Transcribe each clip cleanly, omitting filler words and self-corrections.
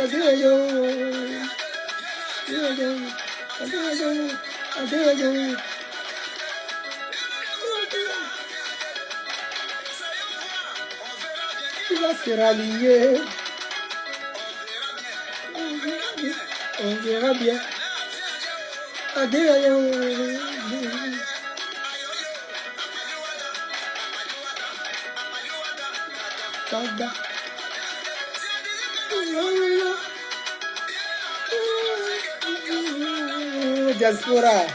Tu vas se rallier. On verra bien. Diaspora.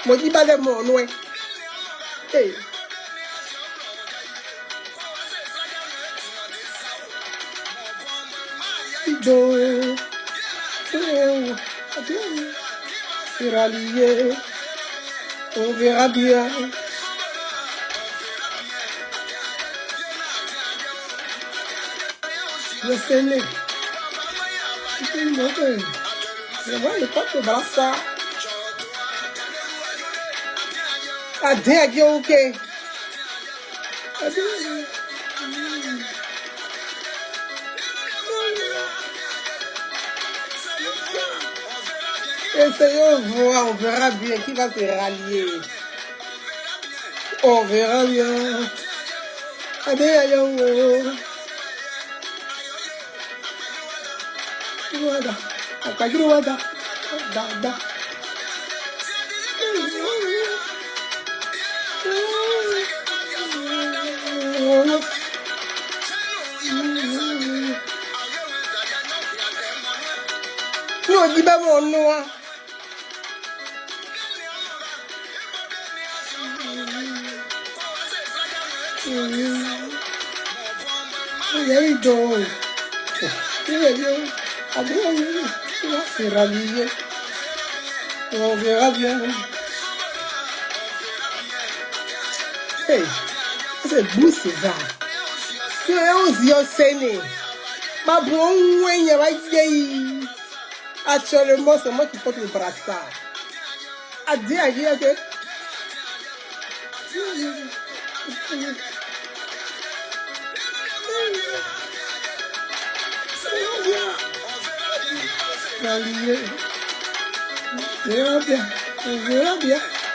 Moi, dis pas de mon nom. Hey. Se rallier. On verra bien. Le Séné. Je vois le pote de Brassa. Adé, ok. Essayons de voir, on verra bien qui va se rallier. On verra bien. Adé, voilà. Akagruwada. Da. Non, dis pas mon nom. Se rallier. On verra bien. Hey, c'est beau César. Tu es aux Séné. Ma bonne actuellement, c'est moi qui porte le brassard. Adieu.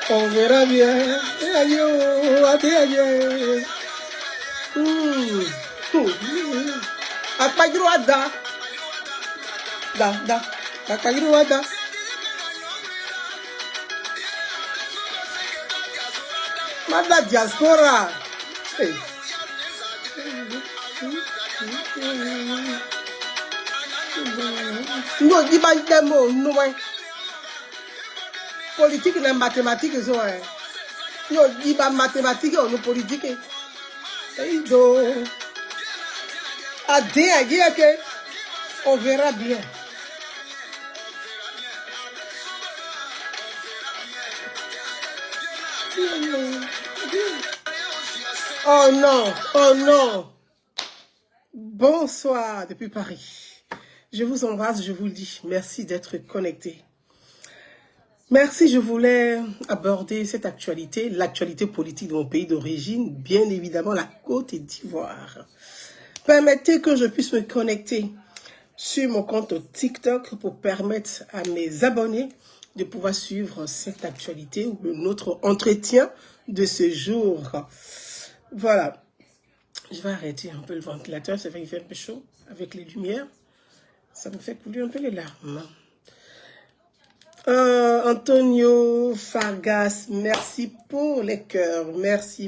On verra bien. Adieu. Akagruwada. Da. Akagruwada. Mada diaspora. Hey. Non, dis pas des mots, non. Politique et mathématiques, ça. Non, dis pas mathématiques, non politique. Adé, on verra bien. Oh non. Bonsoir depuis Paris. Je vous embrasse, je vous le dis. Merci d'être connectés. Merci, je voulais aborder cette actualité, l'actualité politique de mon pays d'origine, bien évidemment la Côte d'Ivoire. Permettez que je puisse me connecter sur mon compte TikTok pour permettre à mes abonnés de pouvoir suivre cette actualité ou notre entretien de ce jour. Voilà. Je vais arrêter un peu le ventilateur, c'est vrai qu'il fait un peu chaud avec les lumières. Ça me fait couler un peu les larmes. Antonio Fargas, merci pour les cœurs. Merci.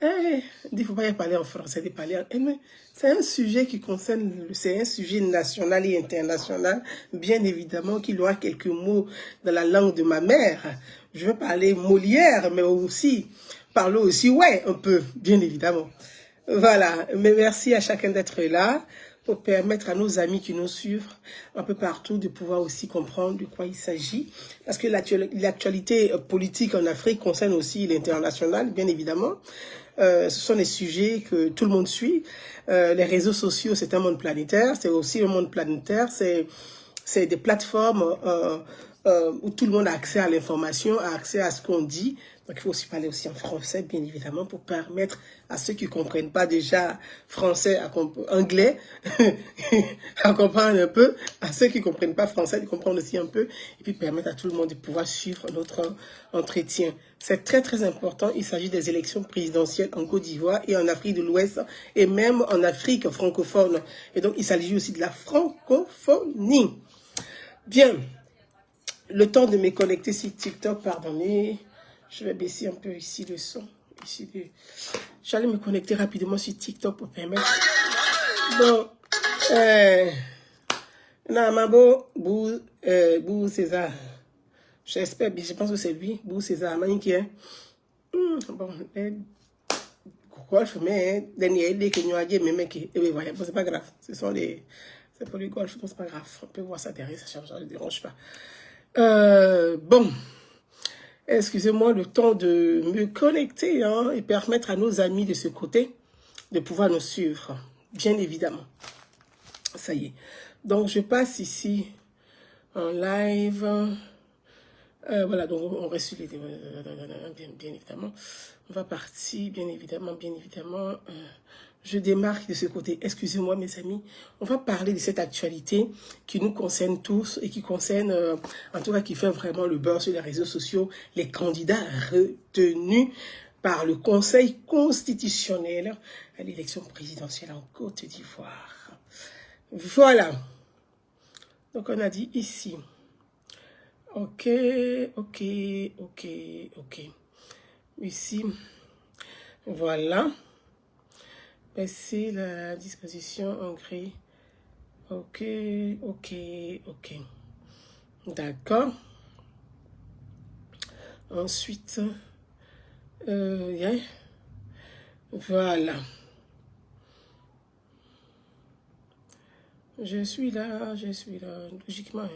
Il ne faut pas y parler en français, de parler mais c'est un sujet qui concerne, c'est un sujet national et international, bien évidemment qu'il y aura quelques mots dans la langue de ma mère. Je veux parler Molière, mais aussi, parler aussi, ouais, un peu, bien évidemment. Voilà, mais merci à chacun d'être là pour permettre à nos amis qui nous suivent un peu partout de pouvoir aussi comprendre de quoi il s'agit. Parce que l'actualité politique en Afrique concerne aussi l'international, bien évidemment. Ce sont des sujets que tout le monde suit. Les réseaux sociaux, c'est un monde planétaire. C'est aussi un monde planétaire. C'est des plateformes où tout le monde a accès à l'information, a accès à ce qu'on dit. Donc, il faut aussi parler aussi en français, bien évidemment, pour permettre à ceux qui ne comprennent pas déjà français, anglais, à comprendre un peu, à ceux qui ne comprennent pas français, de comprendre aussi un peu, et puis permettre à tout le monde de pouvoir suivre notre entretien. C'est très, très important. Il s'agit des élections présidentielles en Côte d'Ivoire et en Afrique de l'Ouest, et même en Afrique francophone. Et donc, il s'agit aussi de la francophonie. Bien. Le temps de me connecter sur TikTok, pardonnez. Je vais baisser un peu ici le son. J'allais me connecter rapidement sur TikTok pour permettre. Bon. Namabo, Bou César. J'espère, je pense que c'est lui, Bou César. Qui est. Bon. Golf, mais dernier idée que nous avons mais mec, c'est pas grave. Ce sont les. C'est pour le golf, donc c'est pas grave. On peut voir ça derrière, ça ne dérange pas. Bon. Excusez-moi le temps de me connecter et permettre à nos amis de ce côté de pouvoir nous suivre, bien évidemment. Ça y est. Donc, je passe ici en live. Voilà, donc on reste sur les... bien évidemment. On va partir, bien évidemment. Je démarque de ce côté. Excusez-moi, mes amis. On va parler de cette actualité qui nous concerne tous et qui concerne, en tout cas, qui fait vraiment le beurre sur les réseaux sociaux, les candidats retenus par le Conseil constitutionnel à l'élection présidentielle en Côte d'Ivoire. Voilà. Donc, on a dit ici. Ok. Ici, voilà. Passer la disposition en gris. Ok. D'accord. Ensuite, voilà. Je suis là, logiquement.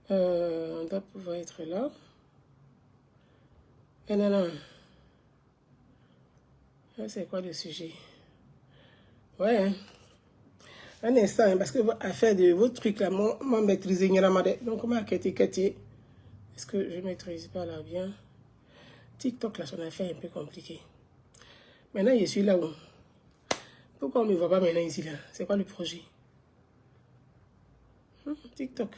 On doit pouvoir être là. Et non. C'est quoi le sujet? Ouais. Un instant, parce que à faire de vos trucs là, moi maîtriser donc comment est-ce que je maîtrise pas là bien? TikTok là, son affaire est un peu compliqué. Maintenant, je suis là où? Pourquoi on ne me voit pas maintenant ici là? C'est quoi le projet? TikTok.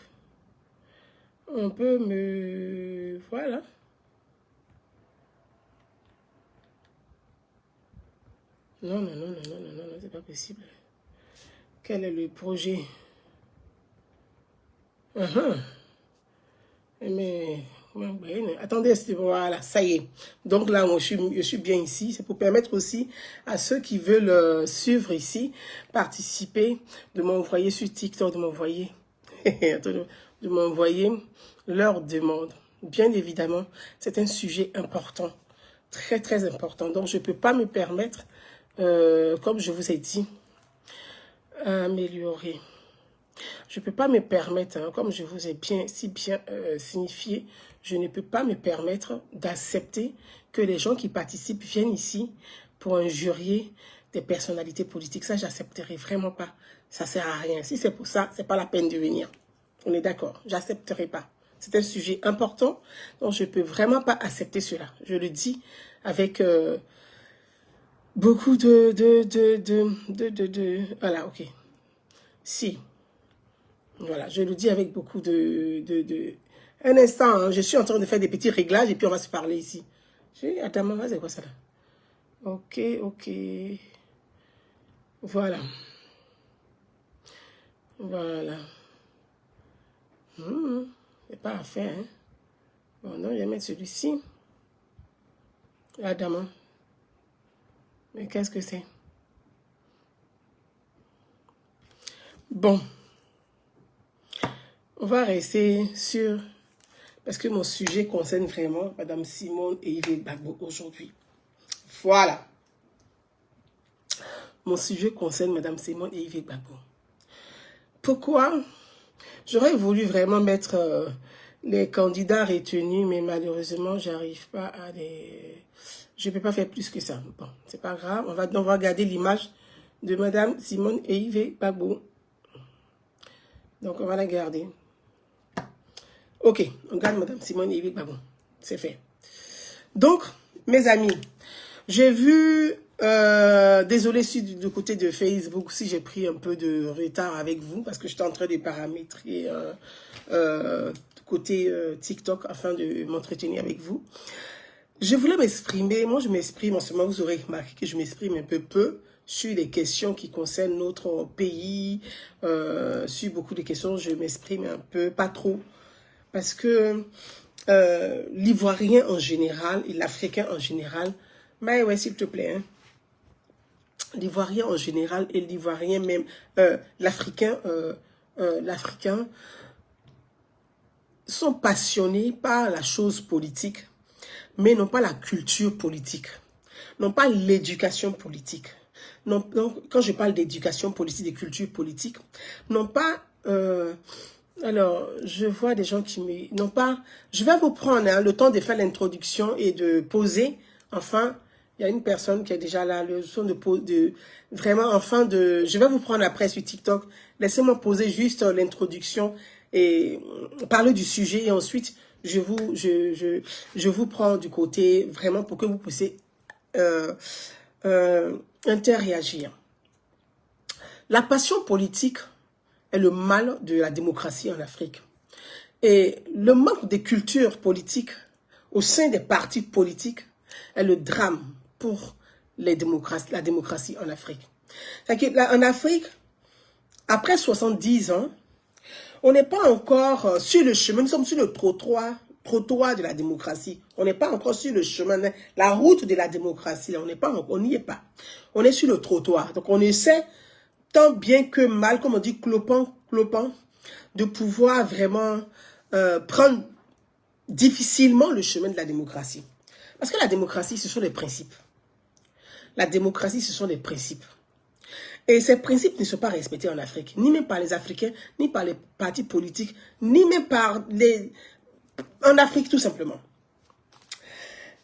On peut me... Voilà. Non, c'est pas possible. Quel est le projet? Mais... Attendez, voilà, ça y est. Donc là, moi, je suis bien ici. C'est pour permettre aussi à ceux qui veulent suivre ici, participer, de m'envoyer sur TikTok, de m'envoyer leur demande. Bien évidemment, c'est un sujet important, très, très important. Donc, je ne peux pas me permettre, comme je vous ai dit, améliorer. Je ne peux pas me permettre, comme je vous ai bien signifié, je ne peux pas me permettre d'accepter que les gens qui participent viennent ici pour injurier des personnalités politiques. Ça, j'accepterai vraiment pas. Ça sert à rien. Si c'est pour ça, c'est pas la peine de venir. On est d'accord. J'accepterai pas. C'est un sujet important, donc je peux vraiment pas accepter cela. Je le dis avec beaucoup voilà, ok. Si. Voilà, je le dis avec beaucoup Un instant, je suis en train de faire des petits réglages et puis on va se parler ici. Attends, maman, c'est quoi ça là? Ok. Voilà. C'est pas à faire, hein. Bon, non, je vais mettre celui-ci. Adama. Mais qu'est-ce que c'est? Bon. On va rester sur... Parce que mon sujet concerne vraiment Madame Simone et Yves Gbagbo aujourd'hui. Voilà. Mon sujet concerne Madame Simone et Yves Gbagbo. Pourquoi? J'aurais voulu vraiment mettre les candidats retenus, mais malheureusement, j'arrive pas à les... Je ne peux pas faire plus que ça. Bon, c'est pas grave. On va regarder l'image de Madame Simone et Yves Gbagbo. Donc, on va la garder. Ok, on garde Madame Simone et bon, c'est fait. Donc, mes amis, j'ai vu, désolé si du côté de Facebook, si j'ai pris un peu de retard avec vous, parce que j'étais en train de paramétrer côté TikTok afin de m'entretenir avec vous. Je voulais m'exprimer, moi je m'exprime en ce moment, vous aurez remarqué que je m'exprime un peu sur les questions qui concernent notre pays, sur beaucoup de questions, je m'exprime un peu, pas trop, parce que l'Ivoirien en général et l'Africain en général, mais ouais, s'il te plaît, hein, l'Ivoirien en général et l'Ivoirien même, l'Africain sont passionnés par la chose politique, mais n'ont pas la culture politique, n'ont pas l'éducation politique. Non, donc, quand je parle d'éducation politique, de culture politique, n'ont pas... alors, je vois des gens qui me... n'ont pas... Je vais vous prendre hein, le temps de faire l'introduction et de poser. Enfin, il y a une personne qui est déjà là, le son de vraiment, enfin, de... Je vais vous prendre après sur TikTok. Laissez-moi poser juste l'introduction et parler du sujet. Et ensuite, je vous prends du côté vraiment pour que vous puissiez interréagir. La passion politique est le mal de la démocratie en Afrique. Et le manque de culture politique au sein des partis politiques est le drame pour la démocratie en Afrique. En Afrique, après 70 ans, on n'est pas encore sur le chemin, nous sommes sur le trottoir de la démocratie. On n'est pas encore sur le chemin, la route de la démocratie, là, on n'y est pas. On est sur le trottoir. Donc on essaie, tant bien que mal, comme on dit, clopant, de pouvoir vraiment prendre difficilement le chemin de la démocratie. Parce que la démocratie, ce sont des principes. La démocratie, ce sont des principes. Et ces principes ne sont pas respectés en Afrique, ni même par les Africains, ni par les partis politiques, ni même par les... en Afrique tout simplement.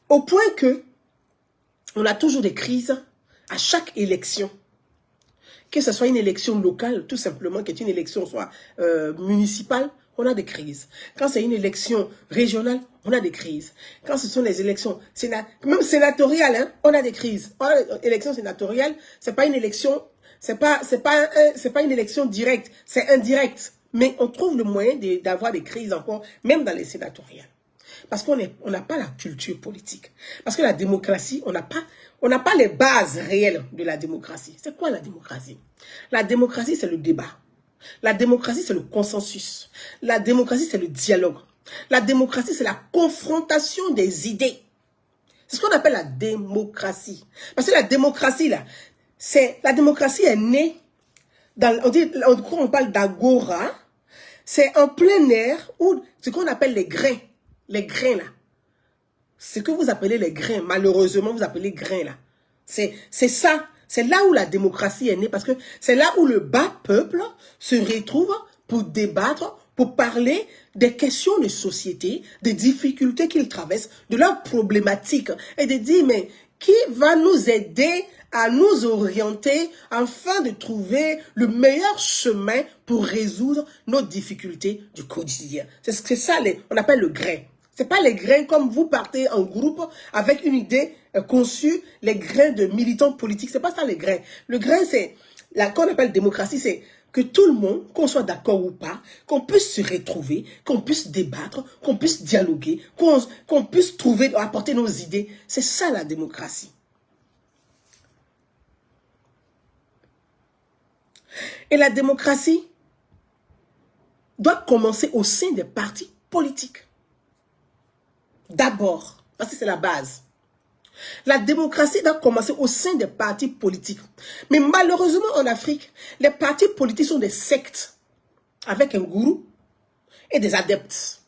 Au point que on a toujours des crises à chaque élection. Que ce soit une élection locale, tout simplement, qui est une élection soit municipale, on a des crises. Quand c'est une élection régionale, on a des crises. Quand ce sont les élections même sénatoriales, hein, on a des crises. Élection sénatoriale, c'est pas une élection, c'est pas une élection directe, c'est indirect. Mais on trouve le moyen d'avoir des crises encore, même dans les sénatoriales. Parce qu'on n'a pas la culture politique. Parce que la démocratie, on n'a pas les bases réelles de la démocratie. C'est quoi la démocratie? La démocratie, c'est le débat. La démocratie, c'est le consensus. La démocratie, c'est le dialogue. La démocratie, c'est la confrontation des idées. C'est ce qu'on appelle la démocratie. Parce que la démocratie, là, la démocratie est née, on parle d'agora, c'est en plein air, ou ce qu'on appelle les grains. Les grains, là. Ce que vous appelez les grains, malheureusement, vous appelez grains, là. C'est ça. C'est là où la démocratie est née, parce que c'est là où le bas peuple se retrouve pour débattre, pour parler des questions de société, des difficultés qu'ils traversent, de leurs problématiques, et de dire, mais qui va nous aider à nous orienter afin de trouver le meilleur chemin pour résoudre nos difficultés du quotidien. C'est ça, on appelle le grain. C'est pas les grains comme vous partez en groupe avec une idée conçue, les grains de militants politiques. C'est pas ça les grains. Le grain, c'est, qu'on appelle démocratie, c'est que tout le monde, qu'on soit d'accord ou pas, qu'on puisse se retrouver, qu'on puisse débattre, qu'on puisse dialoguer, qu'on puisse trouver, apporter nos idées. C'est ça la démocratie. Et la démocratie doit commencer au sein des partis politiques. D'abord, parce que c'est la base. La démocratie doit commencer au sein des partis politiques. Mais malheureusement en Afrique, les partis politiques sont des sectes avec un gourou et des adeptes.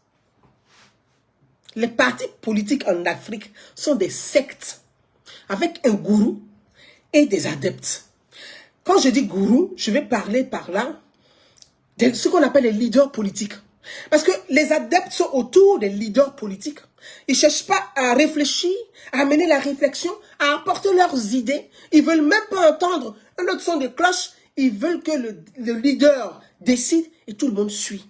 Les partis politiques en Afrique sont des sectes avec un gourou et des adeptes. Quand je dis gourou, je vais parler par là de ce qu'on appelle les leaders politiques. Parce que les adeptes sont autour des leaders politiques. Ils ne cherchent pas à réfléchir, à amener la réflexion, à apporter leurs idées. Ils ne veulent même pas entendre un autre son de cloche. Ils veulent que le leader décide et tout le monde suit.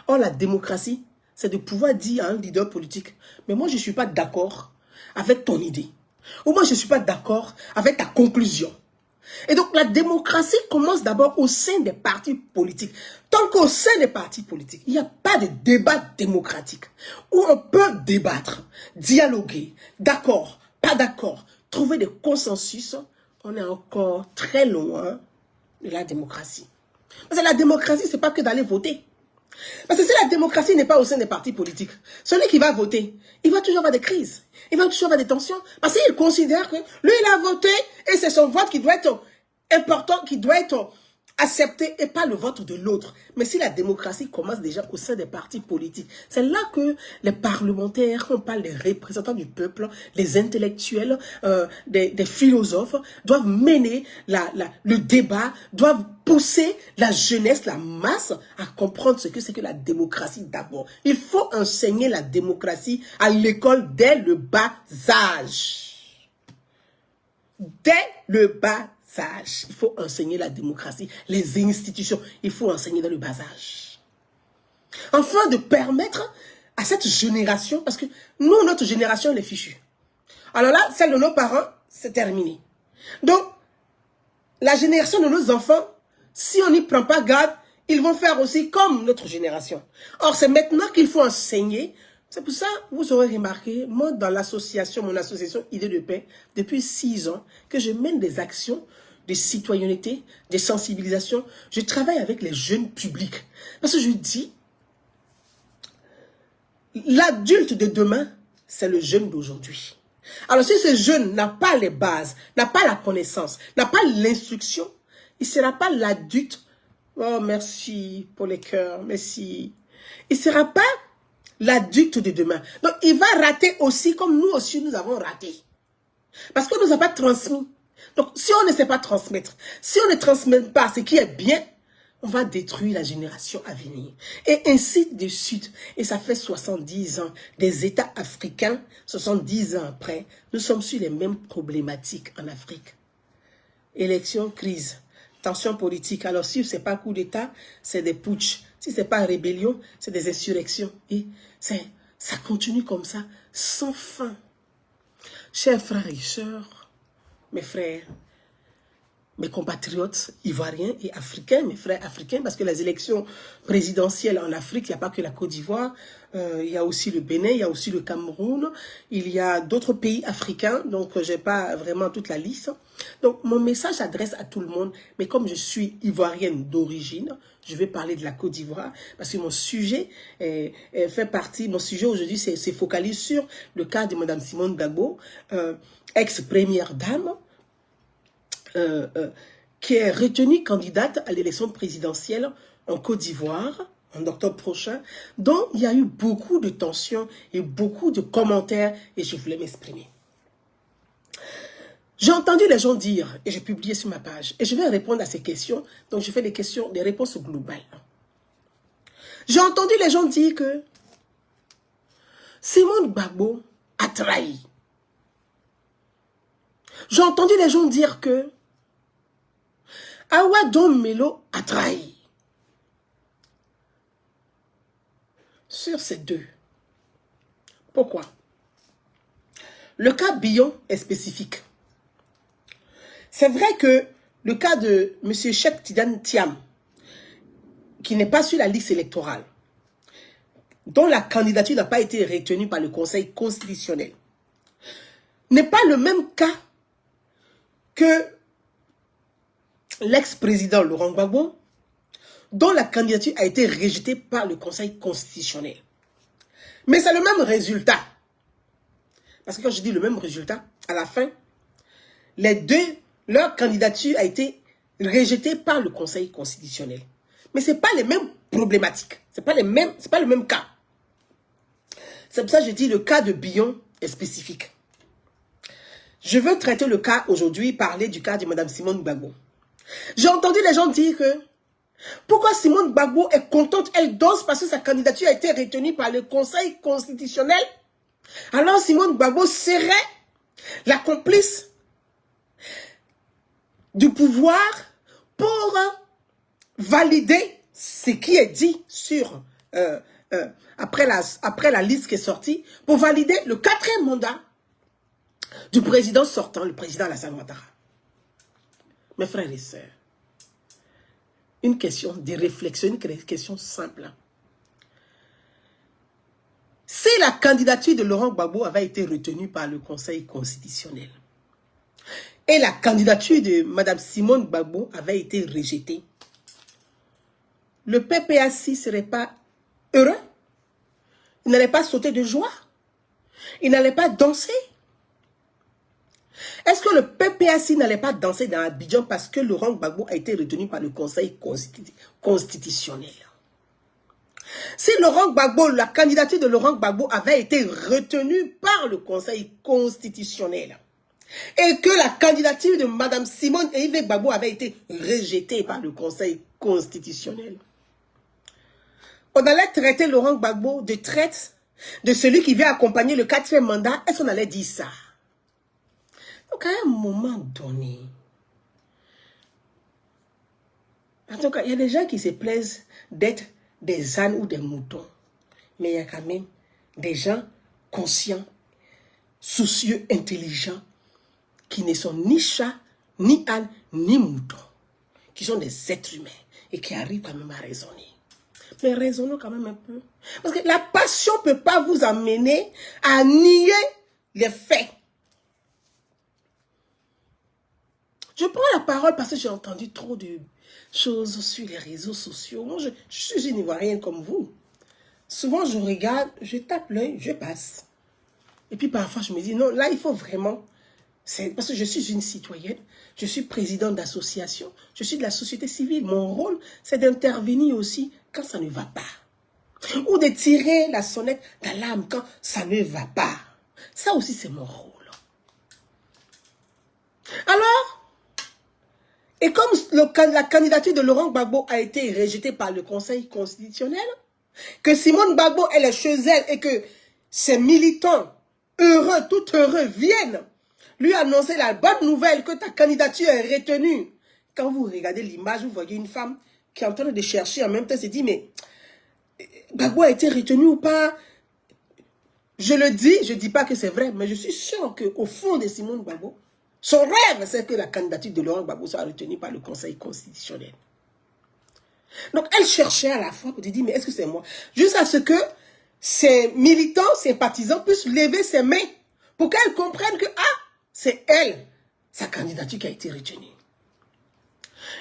Or, la démocratie, c'est de pouvoir dire à un leader politique, mais moi, je ne suis pas d'accord avec ton idée. Ou moi, je ne suis pas d'accord avec ta conclusion. Et donc, la démocratie commence d'abord au sein des partis politiques. Tant qu'au sein des partis politiques, il n'y a pas de débat démocratique où on peut débattre, dialoguer, d'accord, pas d'accord, trouver des consensus, on est encore très loin de la démocratie. Parce que la démocratie, ce n'est pas que d'aller voter. Parce que si la démocratie n'est pas au sein des partis politiques, celui qui va voter, il va toujours avoir des crises, il va toujours avoir des tensions, parce qu'il considère que lui, il a voté et c'est son vote qui doit être important, qui doit être accepté et pas le vote de l'autre. Mais si la démocratie commence déjà au sein des partis politiques, c'est là que les parlementaires, on parle des représentants du peuple, les intellectuels, des philosophes, doivent mener le débat, doivent pousser la jeunesse, la masse à comprendre ce que c'est que la démocratie d'abord. Il faut enseigner la démocratie à l'école dès le bas âge. Dès le bas âge, il faut enseigner la démocratie, les institutions, il faut enseigner dans le bas âge. Afin de permettre à cette génération, parce que nous, notre génération, elle est fichue. Alors là, celle de nos parents, c'est terminé. Donc, la génération de nos enfants, si on n'y prend pas garde, ils vont faire aussi comme notre génération. Or, c'est maintenant qu'il faut enseigner. C'est pour ça, vous aurez remarqué, moi, dans l'association, mon association Idée de Paix, depuis 6 ans, que je mène des actions de citoyenneté, de sensibilisation. Je travaille avec les jeunes publics. Parce que je dis, l'adulte de demain, c'est le jeune d'aujourd'hui. Alors si ce jeune n'a pas les bases, n'a pas la connaissance, n'a pas l'instruction, il ne sera pas l'adulte. Oh, merci pour les cœurs, merci. Il ne sera pas l'adulte de demain. Donc, il va rater aussi comme nous aussi, nous avons raté. Parce qu'on ne nous a pas transmis. Donc, si on ne sait pas transmettre, si on ne transmet pas ce qui est bien, on va détruire la génération à venir. Et ainsi de suite. Et ça fait 70 ans des États africains, 70 ans après, nous sommes sur les mêmes problématiques en Afrique. Élection, crise, tension politique. Alors, si ce n'est pas coup d'État, c'est des putsch. Si ce n'est pas rébellion, c'est des insurrections. Et ça continue comme ça, sans fin. Chers frères et sœurs, mes frères, mes compatriotes ivoiriens et africains, mes frères africains, parce que les élections présidentielles en Afrique, il n'y a pas que la Côte d'Ivoire, il y a aussi le Bénin, il y a aussi le Cameroun, il y a d'autres pays africains, donc je n'ai pas vraiment toute la liste. Donc mon message s'adresse à tout le monde, mais comme je suis ivoirienne d'origine, je vais parler de la Côte d'Ivoire, parce que mon sujet fait partie, mon sujet aujourd'hui se focalise sur le cas de Mme Simone Gbagbo, ex-première dame, qui est retenue candidate à l'élection présidentielle en Côte d'Ivoire en octobre prochain, dont il y a eu beaucoup de tensions et beaucoup de commentaires et je voulais m'exprimer. J'ai entendu les gens dire, et j'ai publié sur ma page, et je vais répondre à ces questions, donc je fais des réponses globales. J'ai entendu les gens dire que Simone Gbagbo a trahi. J'ai entendu les gens dire que Awa Don Melo a trahi. Sur ces deux. Pourquoi? Le cas Billon est spécifique. C'est vrai que le cas de M. Cheikh Tidiane Thiam, qui n'est pas sur la liste électorale, dont la candidature n'a pas été retenue par le Conseil constitutionnel, n'est pas le même cas que l'ex-président Laurent Gbagbo, dont la candidature a été rejetée par le Conseil constitutionnel. Mais c'est le même résultat. Parce que quand je dis le même résultat, à la fin, les deux, leur candidature a été rejetée par le Conseil constitutionnel. Mais ce n'est pas les mêmes problématiques. Ce n'est pas le même cas. C'est pour ça que je dis le cas de Billon est spécifique. Je veux traiter le cas aujourd'hui, parler du cas de Mme Simone Gbagbo. J'ai entendu les gens dire que pourquoi Simone Gbagbo est contente, elle danse parce que sa candidature a été retenue par le Conseil constitutionnel. Alors Simone Gbagbo serait la complice du pouvoir pour valider ce qui est dit sur après la liste qui est sortie, pour valider le 4e mandat du président sortant, le président Alassane Ouattara. Mes frères et sœurs, une question de réflexion, une question simple. Si la candidature de Laurent Gbagbo avait été retenue par le Conseil constitutionnel et la candidature de Mme Simone Gbagbo avait été rejetée, le PPAC ne serait pas heureux? Il n'allait pas sauter de joie? Il n'allait pas danser? Est-ce que le PPAC n'allait pas danser dans Abidjan parce que Laurent Gbagbo a été retenu par le Conseil constitutionnel? Si Laurent Gbagbo, la candidature de Laurent Gbagbo avait été retenue par le Conseil constitutionnel et que la candidature de Mme Simone et Yves Gbagbo avait été rejetée par le Conseil constitutionnel, on allait traiter Laurent Gbagbo de traite, de celui qui vient accompagner le 4e mandat. Est-ce qu'on allait dire ça? Donc à un moment donné, en tout cas, il y a des gens qui se plaisent d'être des ânes ou des moutons. Mais il y a quand même des gens conscients, soucieux, intelligents, qui ne sont ni chats, ni ânes, ni moutons, qui sont des êtres humains et qui arrivent quand même à raisonner. Mais raisonnons quand même un peu. Parce que la passion ne peut pas vous amener à nier les faits. Je prends la parole parce que j'ai entendu trop de choses sur les réseaux sociaux. Moi, je suis une Ivoirienne comme vous. Souvent, je regarde, je tape l'œil, je passe. Et puis parfois, je me dis, non, là, il faut vraiment... Parce que je suis une citoyenne, je suis présidente d'association, je suis de la société civile. Mon rôle, c'est d'intervenir aussi quand ça ne va pas. Ou de tirer la sonnette d'alarme quand ça ne va pas. Ça aussi, c'est mon rôle. Alors, et comme la candidature de Laurent Gbagbo a été rejetée par le Conseil constitutionnel, que Simone Gbagbo, elle est chez elle et que ses militants heureux, tout heureux, viennent lui annoncer la bonne nouvelle que ta candidature est retenue. Quand vous regardez l'image, vous voyez une femme qui est en train de chercher en même temps, se dit, mais Gbagbo a été retenu ou pas? Je le dis, je ne dis pas que c'est vrai, mais je suis sûr qu'au fond de Simone Gbagbo, son rêve, c'est que la candidature de Laurent Gbagbo soit retenue par le Conseil constitutionnel. Donc, elle cherchait à la fois pour dire, mais est-ce que c'est moi? Jusqu'à ce que ses militants, ses partisans puissent lever ses mains pour qu'elle comprenne que, ah, c'est elle, sa candidature qui a été retenue.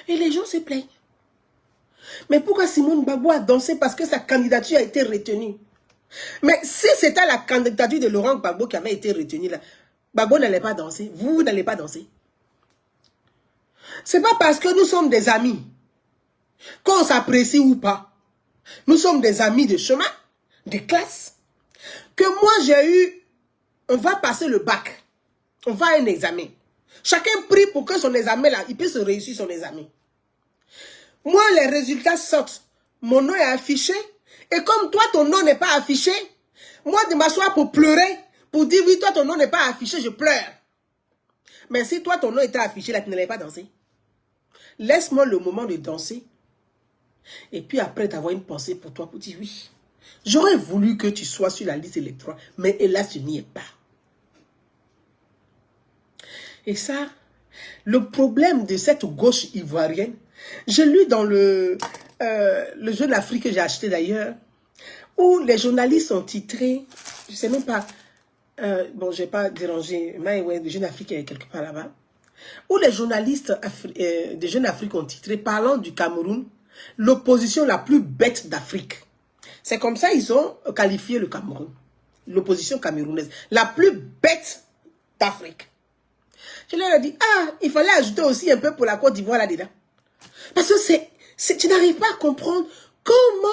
Et les gens se plaignent. Mais pourquoi Simone Gbagbo a dansé parce que sa candidature a été retenue? Mais si c'était la candidature de Laurent Gbagbo qui avait été retenue là, Gbagbo n'allait pas danser, vous n'allez pas danser. C'est pas parce que nous sommes des amis qu'on s'apprécie ou pas. Nous sommes des amis de chemin, de classe, que moi j'ai eu, on va passer le bac. On va à un examen. Chacun prie pour que son examen là, il puisse réussir son examen. Moi, les résultats sortent. Mon nom est affiché. Et comme toi, ton nom n'est pas affiché, moi, de m'asseoir pour pleurer, pour dire oui, toi, ton nom n'est pas affiché, je pleure. Mais si toi, ton nom était affiché, là, tu n'allais pas danser. Laisse-moi le moment de danser. Et puis après, d'avoir une pensée pour toi, pour dire oui. J'aurais voulu que tu sois sur la liste électorale, mais hélas, tu n'y es pas. Et ça, le problème de cette gauche ivoirienne, j'ai lu dans le Jeune Afrique que j'ai acheté d'ailleurs, où les journalistes ont titré, je ne sais même pas, bon, je n'ai pas dérangé, mais ouais, le Jeune Afrique est quelque part là-bas, où les journalistes de Jeune Afrique ont titré, parlant du Cameroun, l'opposition la plus bête d'Afrique. C'est comme ça ils ont qualifié le Cameroun, l'opposition camerounaise, la plus bête d'Afrique. Je leur ai dit, ah, il fallait ajouter aussi un peu pour la Côte d'Ivoire là-dedans. Parce que tu n'arrives pas à comprendre comment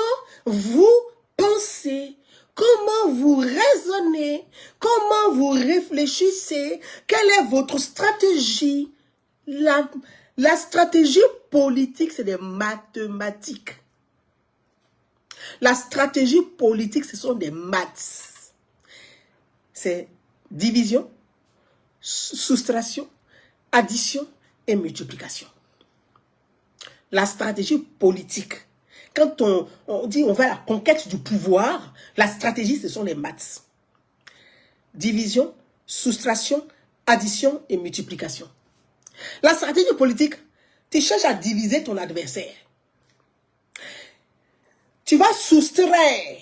vous pensez, comment vous raisonnez, comment vous réfléchissez, quelle est votre stratégie. La stratégie politique, c'est des mathématiques. La stratégie politique, ce sont des maths. C'est division, soustraction, addition et multiplication. La stratégie politique. quand on dit on va à la conquête du pouvoir, la stratégie, ce sont les maths. Division, soustraction, addition et multiplication. La stratégie politique, tu cherches à diviser ton adversaire. Tu vas soustraire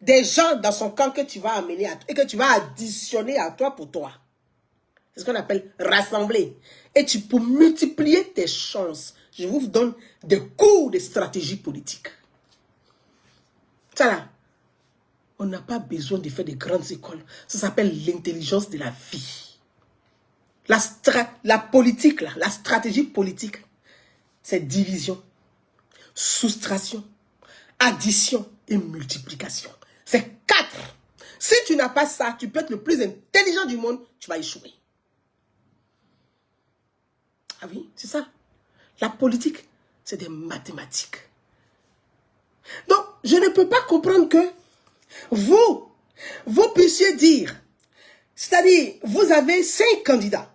des gens dans son camp que tu vas amener et que tu vas additionner à toi pour toi. C'est ce qu'on appelle rassembler. Et tu peux multiplier tes chances. Je vous donne des cours de stratégie politique. Ça là, on n'a pas besoin de faire de grandes écoles. Ça s'appelle l'intelligence de la vie. La politique, là, la stratégie politique, c'est division, soustraction, addition et multiplication. C'est 4. Si tu n'as pas ça, tu peux être le plus intelligent du monde, tu vas échouer. Ah oui, c'est ça. La politique, c'est des mathématiques. Donc, je ne peux pas comprendre que vous puissiez dire, c'est-à-dire, vous avez 5 candidats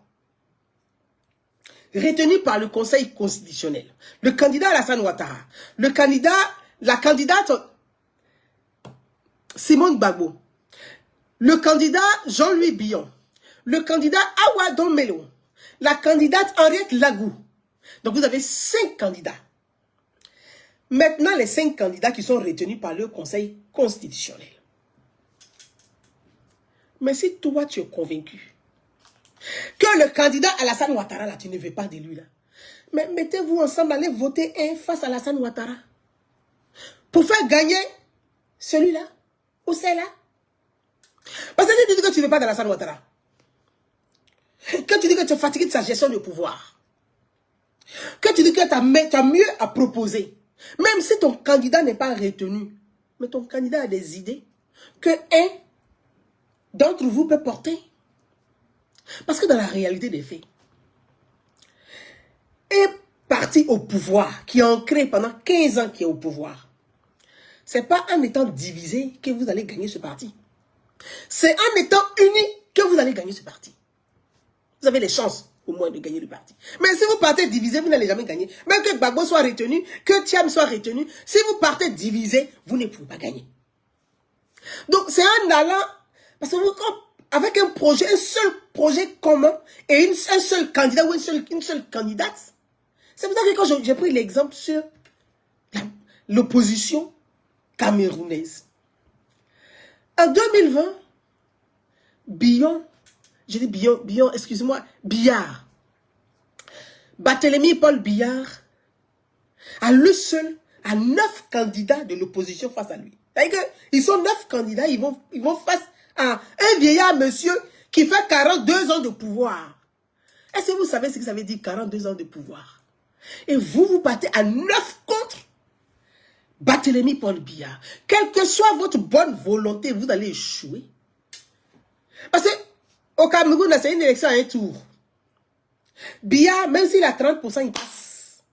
retenus par le Conseil constitutionnel. Le candidat Alassane Ouattara, la candidate Simone Gbagbo, le candidat Jean-Louis Billon, le candidat Awa Domelo, la candidate Henriette Lagou. Donc vous avez 5 candidats. Maintenant, les 5 candidats qui sont retenus par le Conseil constitutionnel. Mais si toi, tu es convaincu que le candidat Alassane Ouattara, là, tu ne veux pas de lui, là. Mais mettez-vous ensemble, allez voter un face à Alassane Ouattara. Pour faire gagner celui-là ou celle-là. Parce que si tu dis que tu ne veux pas d'Alassane Ouattara, que tu dis que tu es fatigué de sa gestion de pouvoir, que tu dis que tu as mieux à proposer, même si ton candidat n'est pas retenu, mais ton candidat a des idées que un d'entre vous peut porter. Parce que dans la réalité des faits, un parti au pouvoir qui est ancré pendant 15 ans qui est au pouvoir, ce n'est pas en étant divisé que vous allez gagner ce parti. C'est en étant unis que vous allez gagner ce parti. Vous avez les chances au moins de gagner le parti. Mais si vous partez divisé, vous n'allez jamais gagner. Même que Gbagbo soit retenu, que Thiam soit retenu, si vous partez divisé, vous ne pouvez pas gagner. Donc c'est en allant, parce que vous, avec un projet, un seul projet commun et un seul candidat ou une seule candidate. C'est pour ça que quand j'ai pris l'exemple sur l'opposition camerounaise. En 2020, Biard, Barthélemy Paul Biard, à lui seul, a 9 candidats de l'opposition face à lui. C'est-à-dire qu'ils sont 9 candidats, ils vont face à un vieillard monsieur qui fait 42 ans de pouvoir. Est-ce que vous savez ce que ça veut dire 42 ans de pouvoir? Et vous partez à 9 contre Barthélemy Paul Biard. Quelle que soit votre bonne volonté, vous allez échouer. Parce que au Cameroun, c'est une élection à un tour. Biard, même s'il a 30%, il passe.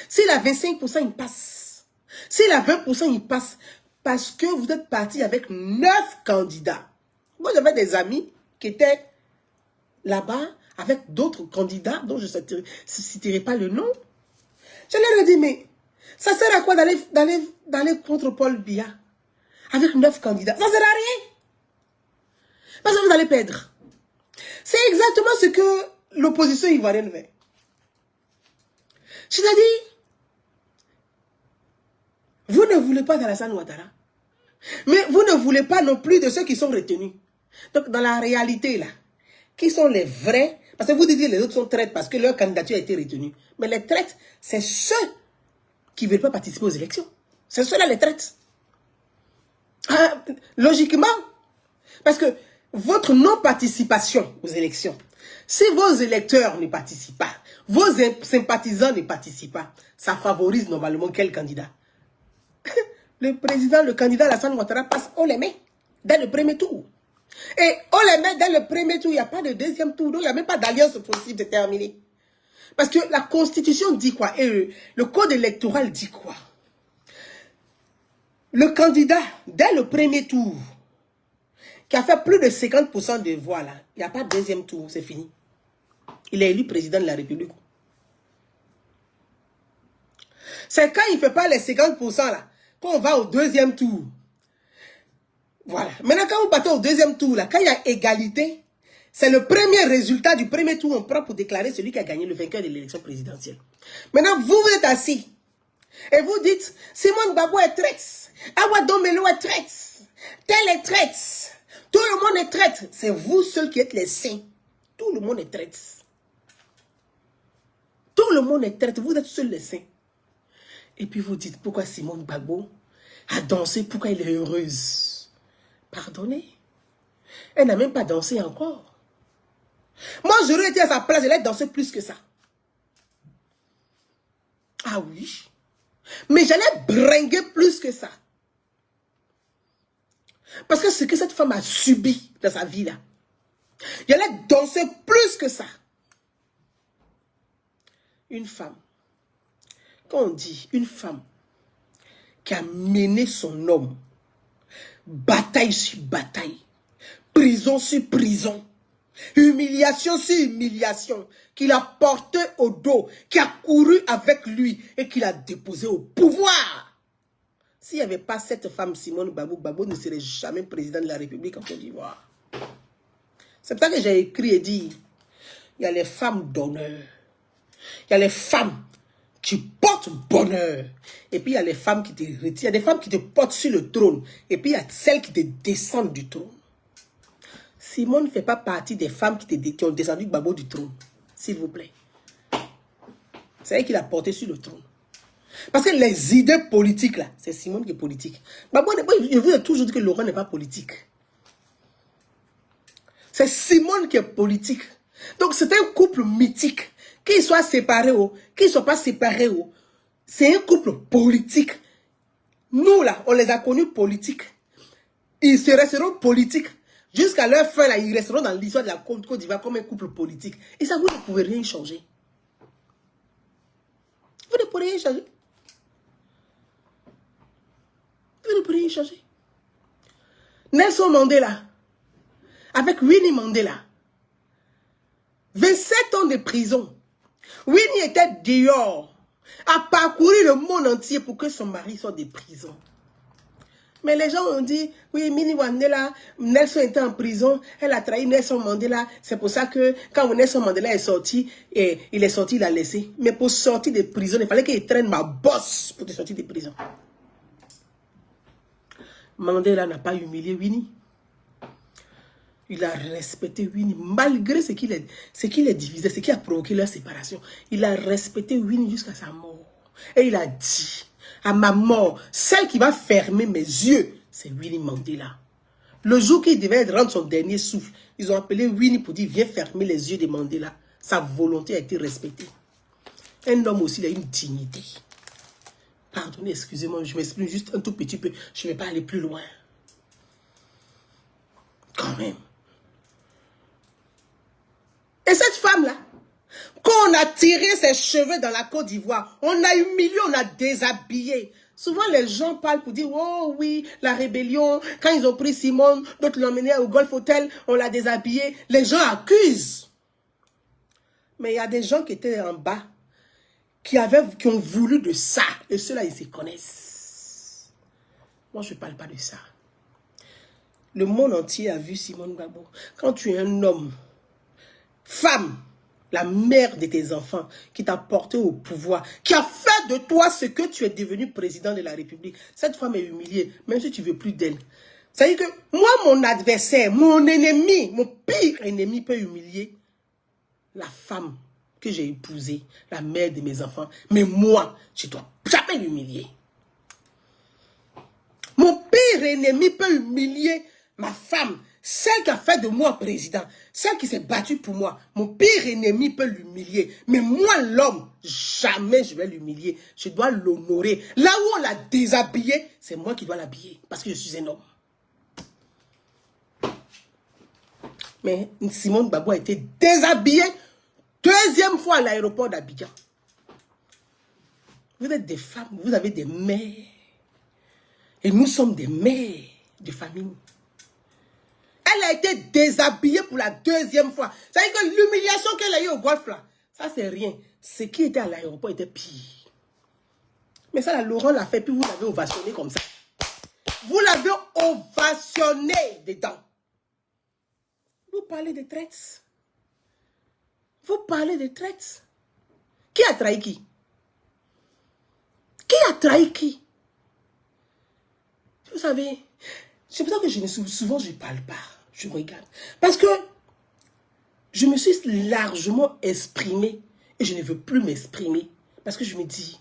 S'il a 25%, il passe. S'il a 20%, il passe. Parce que vous êtes parti avec 9 candidats. Moi, j'avais des amis qui étaient là-bas avec d'autres candidats dont je ne citerai pas le nom. Je leur ai dit, mais ça sert à quoi d'aller contre Paul Biya avec 9 candidats? Ça ne sert à rien. Parce que vous allez perdre. C'est exactement ce que l'opposition ivoirienne fait. C'est-à-dire, vous ne voulez pas d'Alassane Ouattara, mais vous ne voulez pas non plus de ceux qui sont retenus. Donc, dans la réalité, là, qui sont les vrais? Parce que vous dites que les autres sont traites parce que leur candidature a été retenue. Mais les traites, c'est ceux qui ne veulent pas participer aux élections. C'est ceux-là les traites. Logiquement, parce que votre non-participation aux élections, si vos électeurs ne participent pas, vos sympathisants ne participent pas, ça favorise normalement quel candidat? Le candidat Alassane Ouattara passe, on les met dès le premier tour. Et on les met dès le premier tour, il n'y a pas de deuxième tour, donc il n'y a même pas d'alliance possible de terminer. Parce que la Constitution dit quoi? Et le code électoral dit quoi? Le candidat, dès le premier tour, qui a fait plus de 50% de voix, là, il n'y a pas de deuxième tour, c'est fini. Il est élu président de la République. C'est quand il ne fait pas les 50% là, qu'on va au deuxième tour. Voilà. Maintenant, quand vous battez au deuxième tour, là, quand il y a égalité, c'est le premier résultat du premier tour, on prend pour déclarer celui qui a gagné le vainqueur de l'élection présidentielle. Maintenant, vous êtes assis et vous dites, Simone Gbagbo est traître, Awa Domelo est traître, tel est traître, tout le monde est traître. C'est vous seuls qui êtes les saints. Tout le monde est traître. Tout le monde est traître, vous êtes seuls les saints. Et puis vous dites, pourquoi Simone Gbagbo a dansé, pourquoi elle est heureuse? Pardonnez. Elle n'a même pas dansé encore. Moi, j'aurais été à sa place, elle a dansé plus que ça. Ah oui. Mais j'allais bringuer plus que ça. Parce que ce que cette femme a subi dans sa vie là, j'allais danser plus que ça. Une femme, quand on dit une femme qui a mené son homme, bataille sur bataille, prison sur prison, humiliation sur humiliation, qu'il a porté au dos, qui a couru avec lui et qu'il a déposé au pouvoir. S'il n'y avait pas cette femme, Simone Gbagbo, Gbagbo ne serait jamais président de la République en Côte d'Ivoire. C'est pour ça que j'ai écrit et dit, il y a les femmes d'honneur, il y a les femmes qui portent bonheur, et puis il y a les femmes qui te retirent, il y a des femmes qui te portent sur le trône, et puis il y a celles qui te descendent du trône. Simone ne fait pas partie des femmes qui ont descendu Gbagbo du trône. S'il vous plaît. C'est elle qui l'a porté sur le trône. Parce que les idées politiques, là, c'est Simone qui est politique. Gbagbo n'est pas, je vous ai toujours dit que Laurent n'est pas politique. C'est Simone qui est politique. Donc c'est un couple mythique. Qu'ils soient séparés ou qu'ils ne soient pas séparés, c'est un couple politique. Nous, là, on les a connus politiques. Ils se resteront politiques. Jusqu'à leur fin, là, ils resteront dans l'histoire de la Côte d'Ivoire comme un couple politique. Et ça, vous ne pouvez rien changer. Vous ne pouvez rien changer. Vous ne pouvez rien changer. Nelson Mandela, avec Winnie Mandela, 27 ans de prison. Winnie était dehors, a parcouru le monde entier pour que son mari soit de prison. Mais les gens ont dit, oui, Winnie Mandela, Nelson était en prison, elle a trahi Nelson Mandela. C'est pour ça que quand Nelson Mandela est sorti, il est sorti, il a laissé. Mais pour sortir de prison, il fallait qu'il traîne ma bosse pour te sortir de prison. Mandela n'a pas humilié Winnie. Il a respecté Winnie, malgré ce qu'il est divisé, ce qui a provoqué leur séparation. Il a respecté Winnie jusqu'à sa mort. Et il a dit, à ma mort, celle qui va fermer mes yeux, c'est Winnie Mandela. Le jour qu'il devait rendre son dernier souffle, ils ont appelé Winnie pour dire, viens fermer les yeux de Mandela. Sa volonté a été respectée. Un homme aussi, il a une dignité. Pardonnez, excusez-moi, je m'exprime juste un tout petit peu. Je ne vais pas aller plus loin. Quand même. Et cette femme-là, quand on a tiré ses cheveux dans la Côte d'Ivoire, on a humilié, on a déshabillé. Souvent, les gens parlent pour dire, oh oui, la rébellion, quand ils ont pris Simone, d'autres l'ont emmené au Golf Hotel, on l'a déshabillé. Les gens accusent. Mais il y a des gens qui étaient en bas, qui ont voulu de ça. Et ceux-là, ils se connaissent. Moi, je ne parle pas de ça. Le monde entier a vu Simone Gbagbo. Quand tu es un homme, femme, la mère de tes enfants, qui t'a porté au pouvoir, qui a fait de toi ce que tu es devenu président de la République, cette femme est humiliée, même si tu ne veux plus d'elle. C'est-à-dire que moi, mon adversaire, mon ennemi, mon pire ennemi peut humilier la femme que j'ai épousée, la mère de mes enfants. Mais moi, je ne dois jamais l'humilier. Mon pire ennemi peut humilier ma femme, celle qui a fait de moi président, celle qui s'est battue pour moi. Mon pire ennemi peut l'humilier. Mais moi, l'homme, jamais je vais l'humilier. Je dois l'honorer. Là où on l'a déshabillé, c'est moi qui dois l'habiller. Parce que je suis un homme. Mais Simone Gbagbo a été déshabillée deuxième fois à l'aéroport d'Abidjan. Vous êtes des femmes, vous avez des mères. Et nous sommes des mères de famille. Elle a été déshabillée pour la deuxième fois. Ça veut dire que l'humiliation qu'elle a eue au golf là, ça c'est rien. Ce qui était à l'aéroport était pire. Mais ça, là, Laurent l'a fait, puis vous l'avez ovationné comme ça. Vous l'avez ovationné dedans. Vous parlez de traite. Vous parlez de traite. Qui a trahi qui? Qui a trahi qui? Vous savez, c'est pour ça que souvent je ne parle pas. Je regarde. Parce que je me suis largement exprimée et je ne veux plus m'exprimer. Parce que je me dis,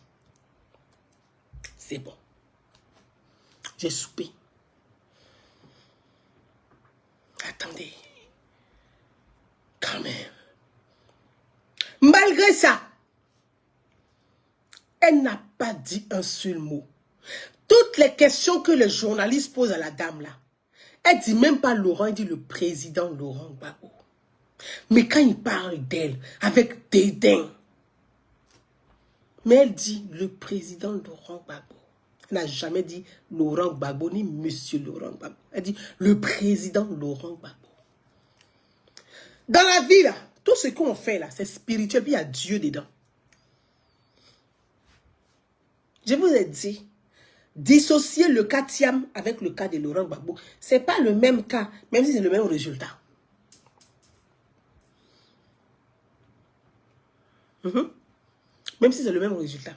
c'est bon. J'ai soupé. Attendez. Quand même. Malgré ça, elle n'a pas dit un seul mot. Toutes les questions que les journalistes posent à la dame là, elle ne dit même pas Laurent, elle dit le président Laurent Gbagbo. Mais quand il parle d'elle, avec dédain, mais elle dit le président Laurent Gbagbo. Elle n'a jamais dit Laurent Gbagbo ni monsieur Laurent Gbagbo. Elle dit le président Laurent Gbagbo. Dans la vie là, tout ce qu'on fait là, c'est spirituel, puis il y a Dieu dedans. Je vous ai dit, dissocier le cas Thiam avec le cas de Laurent Gbagbo, ce n'est pas le même cas, même si c'est le même résultat. Même si c'est le même résultat.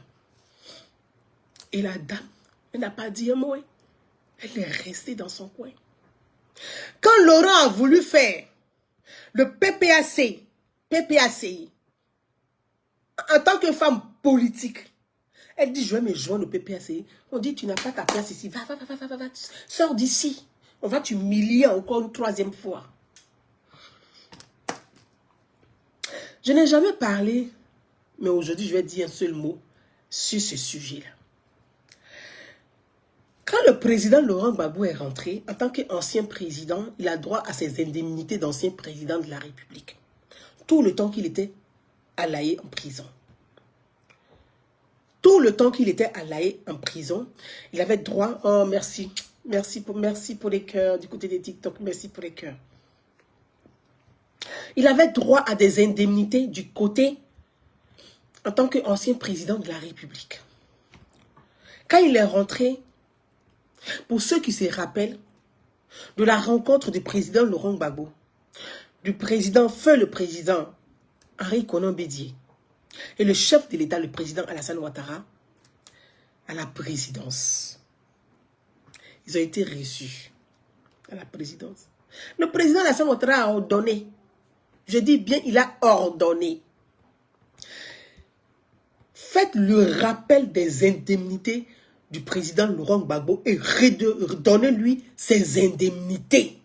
Et la dame, elle n'a pas dit un mot. Elle est restée dans son coin. Quand Laurent a voulu faire le PPACI, en tant que femme politique, elle dit, je vais me joindre au PPACI. On dit, tu n'as pas ta place ici. Va, sors d'ici. On va t'humilier encore une troisième fois. Je n'ai jamais parlé, mais aujourd'hui, je vais dire un seul mot sur ce sujet-là. Quand le président Laurent Gbagbo est rentré, en tant qu'ancien président, il a droit à ses indemnités d'ancien président de la République. Tout le temps qu'il était à La Haye en prison. Tout le temps qu'il était à La Haye en prison, il avait droit... Oh, merci. Merci pour les cœurs du côté des TikTok. Merci pour les cœurs. Il avait droit à des indemnités du côté en tant qu'ancien président de la République. Quand il est rentré, pour ceux qui se rappellent de la rencontre du président Laurent Gbagbo, du président feu le président Henri Konan Bédié et le chef de l'État, le président Alassane Ouattara, à la présidence. Ils ont été reçus à la présidence. Le président Alassane Ouattara a ordonné, je dis bien, il a ordonné. Faites le rappel des indemnités du président Laurent Gbagbo et redonnez-lui ses indemnités.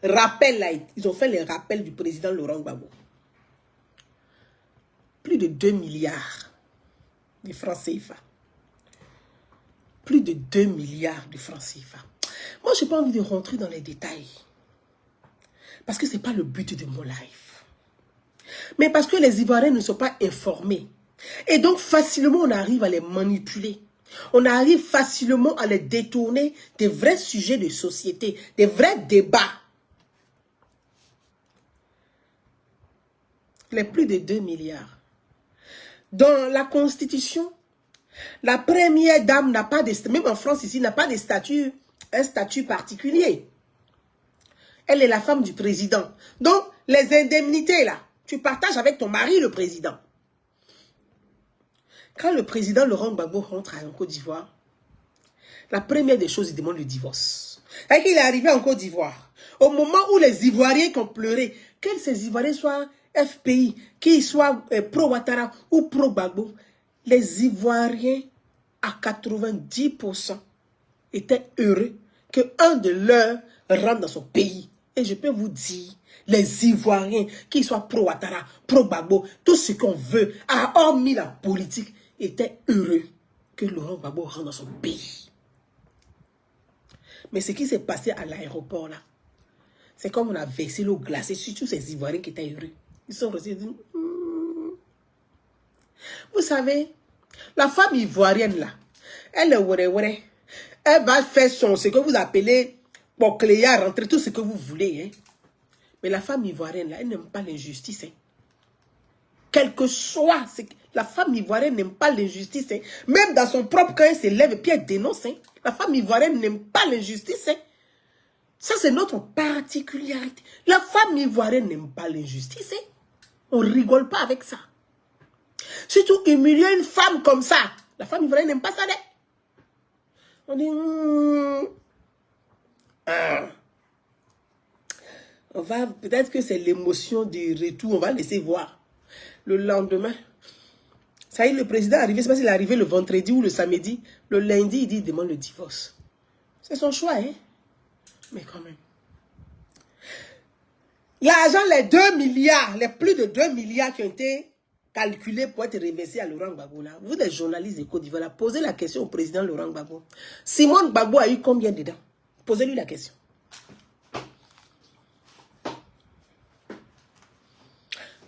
Rappel là, ils ont fait les rappels du président Laurent Gbagbo. Plus de 2 milliards de francs CFA. Plus de 2 milliards de francs CFA. Moi, je n'ai pas envie de rentrer dans les détails. Parce que ce n'est pas le but de mon live. Mais parce que les Ivoiriens ne sont pas informés. Et donc, facilement, on arrive à les manipuler. On arrive facilement à les détourner des vrais sujets de société, des vrais débats. Les plus de 2 milliards. Dans la Constitution, la première dame n'a pas de... Même en France, ici, n'a pas de statut, un statut particulier. Elle est la femme du président. Donc, les indemnités, là, tu partages avec ton mari, le président. Quand le président Laurent Gbagbo rentre en Côte d'Ivoire, la première des choses, il demande le divorce. Et qu'il est arrivé en Côte d'Ivoire, au moment où les Ivoiriens qui ont pleuré, que ces Ivoiriens soient FPI, qu'ils soient pro-Ouattara ou pro-Gbagbo, les Ivoiriens, à 90%, étaient heureux qu'un de leurs rentre dans son pays. Et je peux vous dire, les Ivoiriens, qu'ils soient pro-Ouattara, pro-Gbagbo, tout ce qu'on veut, hormis la politique, étaient heureux que Laurent Gbagbo rentre dans son pays. Mais ce qui s'est passé à l'aéroport là, c'est comme on a versé l'eau glacée sur tous ces Ivoiriens qui étaient heureux. Ils sont restés dit, Vous savez, la femme ivoirienne là, elle est wéré. Elle va faire ce que vous appelez pour cléa, rentrer tout ce que vous voulez. Hein. Mais la femme ivoirienne là, elle n'aime pas l'injustice. Hein. Quel que soit, La femme ivoirienne n'aime pas l'injustice. Hein. Même dans son propre camp, elle se lève et puis elle dénonce. Hein. La femme ivoirienne n'aime pas l'injustice. Hein. Ça, c'est notre particularité. La femme ivoirienne n'aime pas l'injustice. Hein. On ne rigole pas avec ça. Surtout humilier une femme comme ça. La femme ivoirienne n'aime pas ça. Hein. On dit... On va... Peut-être que c'est l'émotion du retour. On va laisser voir. Le lendemain... Ça y est, le président est arrivé, c'est pas s'il est arrivé le vendredi ou le samedi. Le lundi, il dit, il demande le divorce. C'est son choix, hein. Mais quand même. L'argent, les 2 milliards, les plus de 2 milliards qui ont été calculés pour être reversés à Laurent Gbagbo, là. Vous, les journalistes de Côte d'Ivoire, posez la question au président Laurent Gbagbo. Simone Gbagbo a eu combien dedans? Posez-lui la question.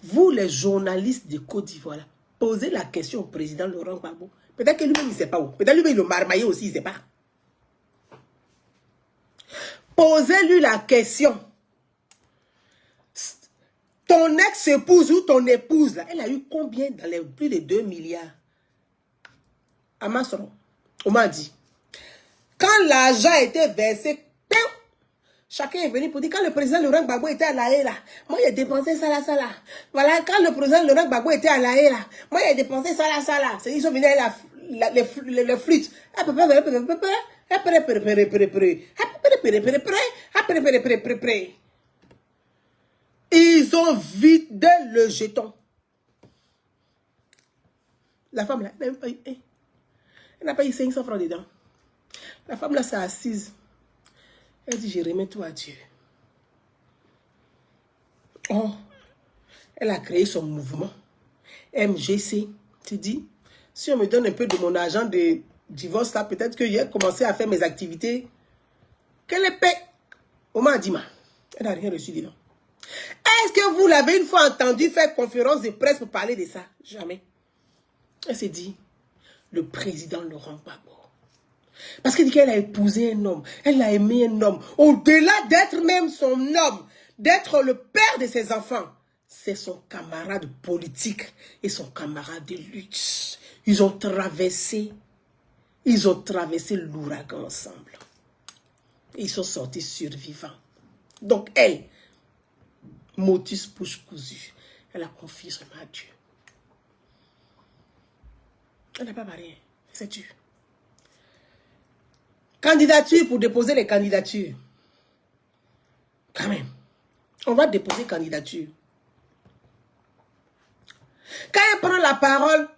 Vous, les journalistes de Côte d'Ivoire, posez la question au président Laurent Gbagbo. Peut-être que lui-même, il ne sait pas où. Peut-être lui-même, il le marmaillé aussi, il ne sait pas. Posez-lui la question. Ton ex-épouse ou ton épouse, là, elle a eu combien dans les plus de 2 milliards? Amasoro, on m'a dit. Quand l'argent a été versé, chacun est venu pour dire, quand le président Laurent Gbagbo était à la haie, là, moi, j'ai dépensé ça, là, ça, là. Voilà, quand le président Laurent Gbagbo était à la haie, là, moi, j'ai dépensé ça, là, ça, là. C'est ils sont venus avec les flûtes. Ils ont vidé le jeton. La femme, là, elle n'a pas eu 500 francs dedans. La femme, là, s'est assise. Elle dit, je remets tout à Dieu. Oh, elle a créé son mouvement. MGC. Tu dis, si on me donne un peu de mon argent de divorce, là, peut-être que j'ai commencé à faire mes activités. Quelle épée? On m'a dit, elle n'a rien reçu dedans. Est-ce que vous l'avez une fois entendu faire conférence de presse pour parler de ça? Jamais. Elle s'est dit, le président Laurent Gbagbo. Parce qu'elle dit qu'elle a épousé un homme, elle a aimé un homme. Au-delà d'être même son homme, d'être le père de ses enfants, c'est son camarade politique et son camarade de lutte. Ils ont traversé l'ouragan ensemble. Et ils sont sortis survivants. Donc elle, motus bouche cousue, elle a confié son à Dieu. Elle n'a pas marié, c'est Dieu. Candidature pour déposer les candidatures. Quand même. On va déposer candidature. Quand elle prend la parole,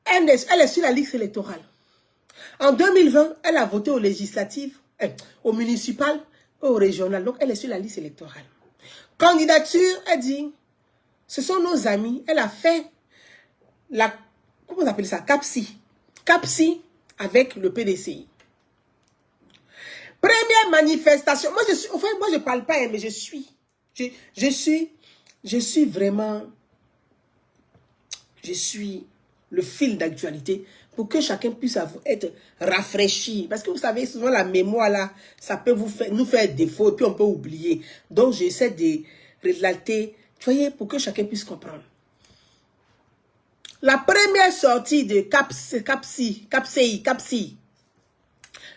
elle est sur la liste électorale. En 2020, elle a voté aux législatives, au municipal, au régional. Donc, elle est sur la liste électorale. Candidature, elle dit, ce sont nos amis. Elle a fait la, comment on appelle ça? CAPSI. CAPSI avec le PDCI. Première manifestation. Moi, moi, je ne parle pas, mais je suis vraiment, je suis le fil d'actualité pour que chacun puisse être rafraîchi. Parce que vous savez, souvent la mémoire, là, ça peut nous faire défaut et puis on peut oublier. Donc, j'essaie de relater, vous voyez, pour que chacun puisse comprendre. La première sortie de CAPSI,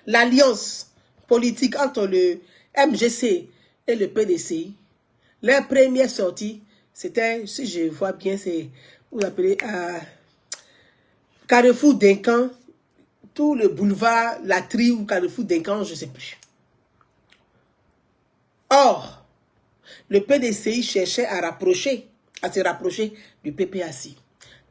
l'alliance politique entre le MGC et le PDCI, leur première sortie, c'était, si je vois bien, c'est, vous appelez, Carrefour d'Incan, tout le boulevard Latry ou Carrefour d'Incan, je ne sais plus. Or, le PDCI cherchait à se rapprocher du PPACI.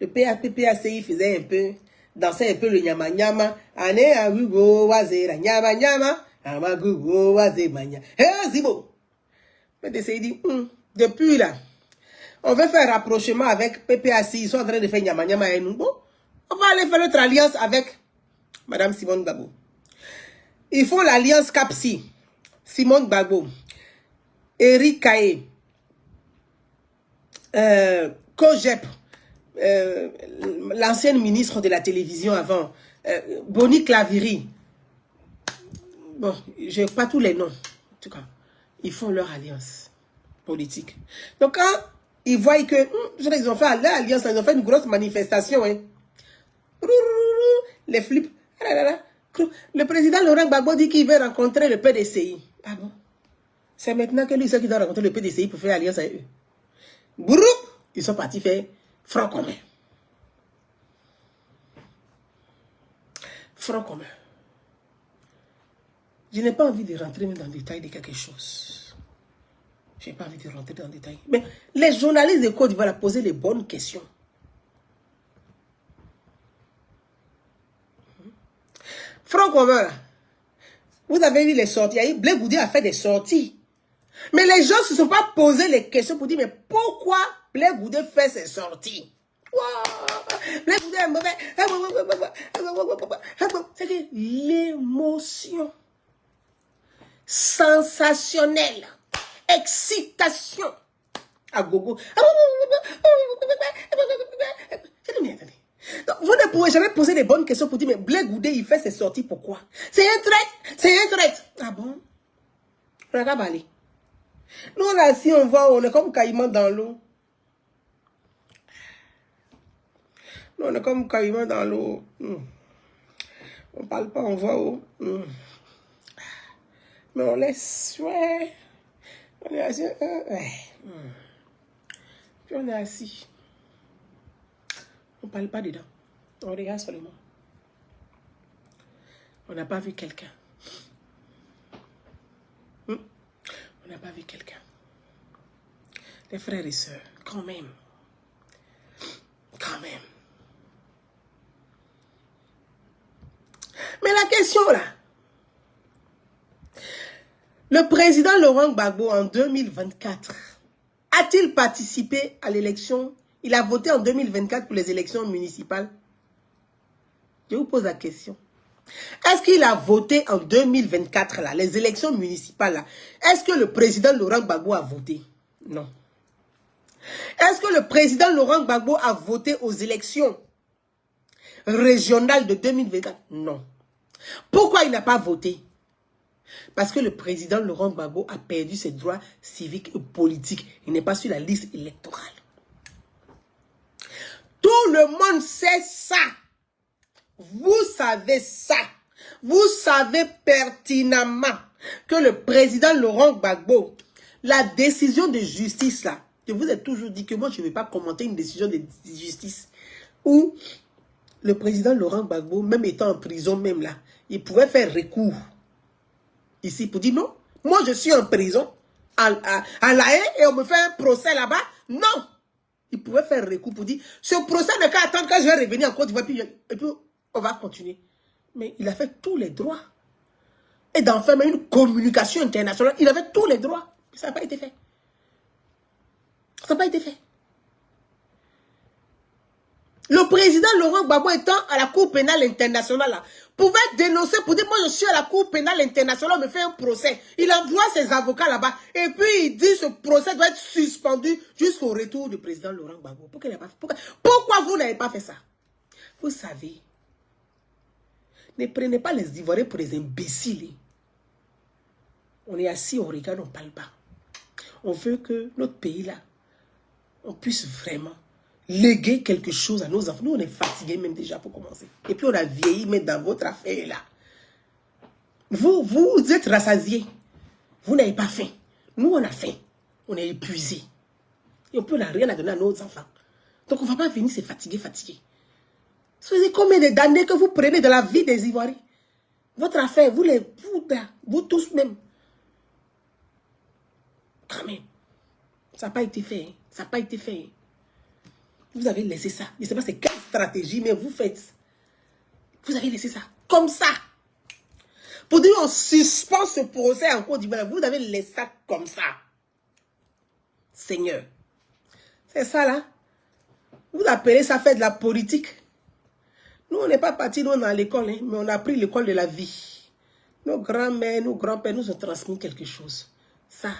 Le PPACI faisait dansait un peu le nyama-nyama. Ane agugo wazera nyama-nyama. Amagugo wazemanya. Eh, Zibo. Le PDCI dit, depuis là, on veut faire rapprochement avec PPACI. Ils sont en train de faire nyama-nyama et nous. Bon, on va aller faire notre alliance avec Madame Simone Gbagbo. Ils font l'alliance CAPSI. Simone Gbagbo. Eric Kaye. Kojep. L'ancienne ministre de la télévision avant, Boni Claviri. Bon, je n'ai pas tous les noms. En tout cas, ils font leur alliance politique. Donc, quand Ils voient que, ils ont fait l'alliance, ils ont fait une grosse manifestation. Hein. Les flips. Le président Laurent Gbagbo dit qu'il veut rencontrer le PDCI. Ah bon? C'est maintenant que lui, ceux qui doivent rencontrer le PDCI pour faire alliance avec eux. Bourou! Ils sont partis faire front commun. Front commun. Je n'ai pas envie de rentrer dans le détail de quelque chose. Je n'ai pas envie de rentrer dans le détail. Mais les journalistes de Côte d'Ivoire poser les bonnes questions. Front commun, là. Vous avez vu les sorties. Blé Goudé a fait des sorties. Mais les gens ne se sont pas posé les questions pour dire, mais pourquoi Blé Goudé fait ses sorties? Blé Goudé est mauvais. C'est que l'émotion sensationnelle, excitation à gogo. Donc, vous ne pouvez jamais poser les bonnes questions pour dire, mais Blé Goudé, il fait ses sorties, pourquoi? C'est un traître, c'est un traître. Ah bon? Regarde, allez. Nous, là, si on voit, on est comme caïman dans l'eau. Nous, on est comme caïman dans l'eau. On ne parle pas, on voit où. Mais on laisse, ouais. On est assis. Puis on est assis. On ne parle pas dedans. On regarde seulement. On n'a pas vu quelqu'un. On n'a pas vu quelqu'un. Les frères et sœurs, quand même. Quand même. Mais la question là. Le président Laurent Gbagbo en 2024 a-t-il participé à l'élection? Il a voté en 2024 pour les élections municipales. Je vous pose la question. Est-ce qu'il a voté en 2024, là, les élections municipales, là? Est-ce que le président Laurent Gbagbo a voté? Non. Est-ce que le président Laurent Gbagbo a voté aux élections régionales de 2024? Non. Pourquoi il n'a pas voté? Parce que le président Laurent Gbagbo a perdu ses droits civiques et politiques. Il n'est pas sur la liste électorale. Tout le monde sait ça. Vous savez ça. Vous savez pertinemment que le président Laurent Gbagbo, la décision de justice là, je vous ai toujours dit que moi je ne vais pas commenter une décision de justice où le président Laurent Gbagbo, même étant en prison même là, il pouvait faire recours ici pour dire non, moi je suis en prison à La Haye et on me fait un procès là-bas. Non, il pouvait faire recours pour dire ce procès n'est qu'à attendre que je vais revenir en Côte d'Ivoire et puis on va continuer. Mais il a fait tous les droits. Et d'en faire même une communication internationale, il avait tous les droits. Ça n'a pas été fait. Ça n'a pas été fait. Le président Laurent Gbagbo étant à la Cour pénale internationale, là, pouvait dénoncer pour dire, moi je suis à la Cour pénale internationale, on me fait un procès. Il envoie ses avocats là-bas et puis il dit ce procès doit être suspendu jusqu'au retour du président Laurent Gbagbo. Pourquoi vous n'avez pas fait ça? Vous savez, ne prenez pas les Ivoiriens pour des imbéciles. On est assis, on regarde, on ne parle pas. On veut que notre pays là, on puisse vraiment léguer quelque chose à nos enfants. Nous, on est fatigués même déjà pour commencer. Et puis, on a vieilli même dans votre affaire là. Vous êtes rassasiés. Vous n'avez pas faim. Nous, on a faim. On est épuisés. Et on peut rien à donner à nos enfants. Donc, on ne va pas venir se fatiguer. C'est combien d'années que vous prenez de la vie des Ivoiriens? Votre affaire, vous tous même. Quand même. Ça n'a pas été fait. Hein. Ça n'a pas été fait. Hein. Vous avez laissé ça. Je ne sais pas c'est quelle stratégie, mais vous faites. Vous avez laissé ça. Comme ça. Pour dire on suspend ce procès en Côte d'Ivoire. Vous avez laissé ça comme ça. Seigneur. C'est ça là. Vous appelez ça faire de la politique. Nous, on n'est pas partis nous dans l'école, hein, mais on a appris l'école de la vie. Nos grands-mères, nos grands-pères nous ont transmis quelque chose. Ça.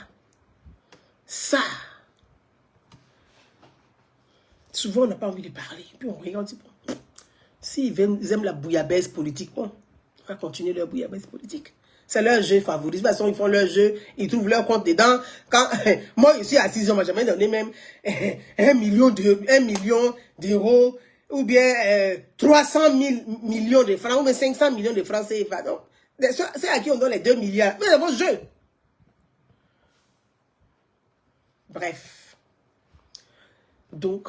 Souvent, on n'a pas envie de parler. Puis on regarde, on dit, bon, s'ils aiment la bouillabaisse politique, bon, on va continuer leur bouillabaisse politique. C'est leur jeu favori. De toute façon, ils font leur jeu, ils trouvent leur compte dedans. Quand moi, je suis assise, on m'a jamais donné même 1 million d'euros, ou bien 300 000 millions de francs, ou bien 500 millions de francs CFA. Donc, c'est à qui on donne les 2 milliards. Mais c'est votre jeu. Bref. Donc,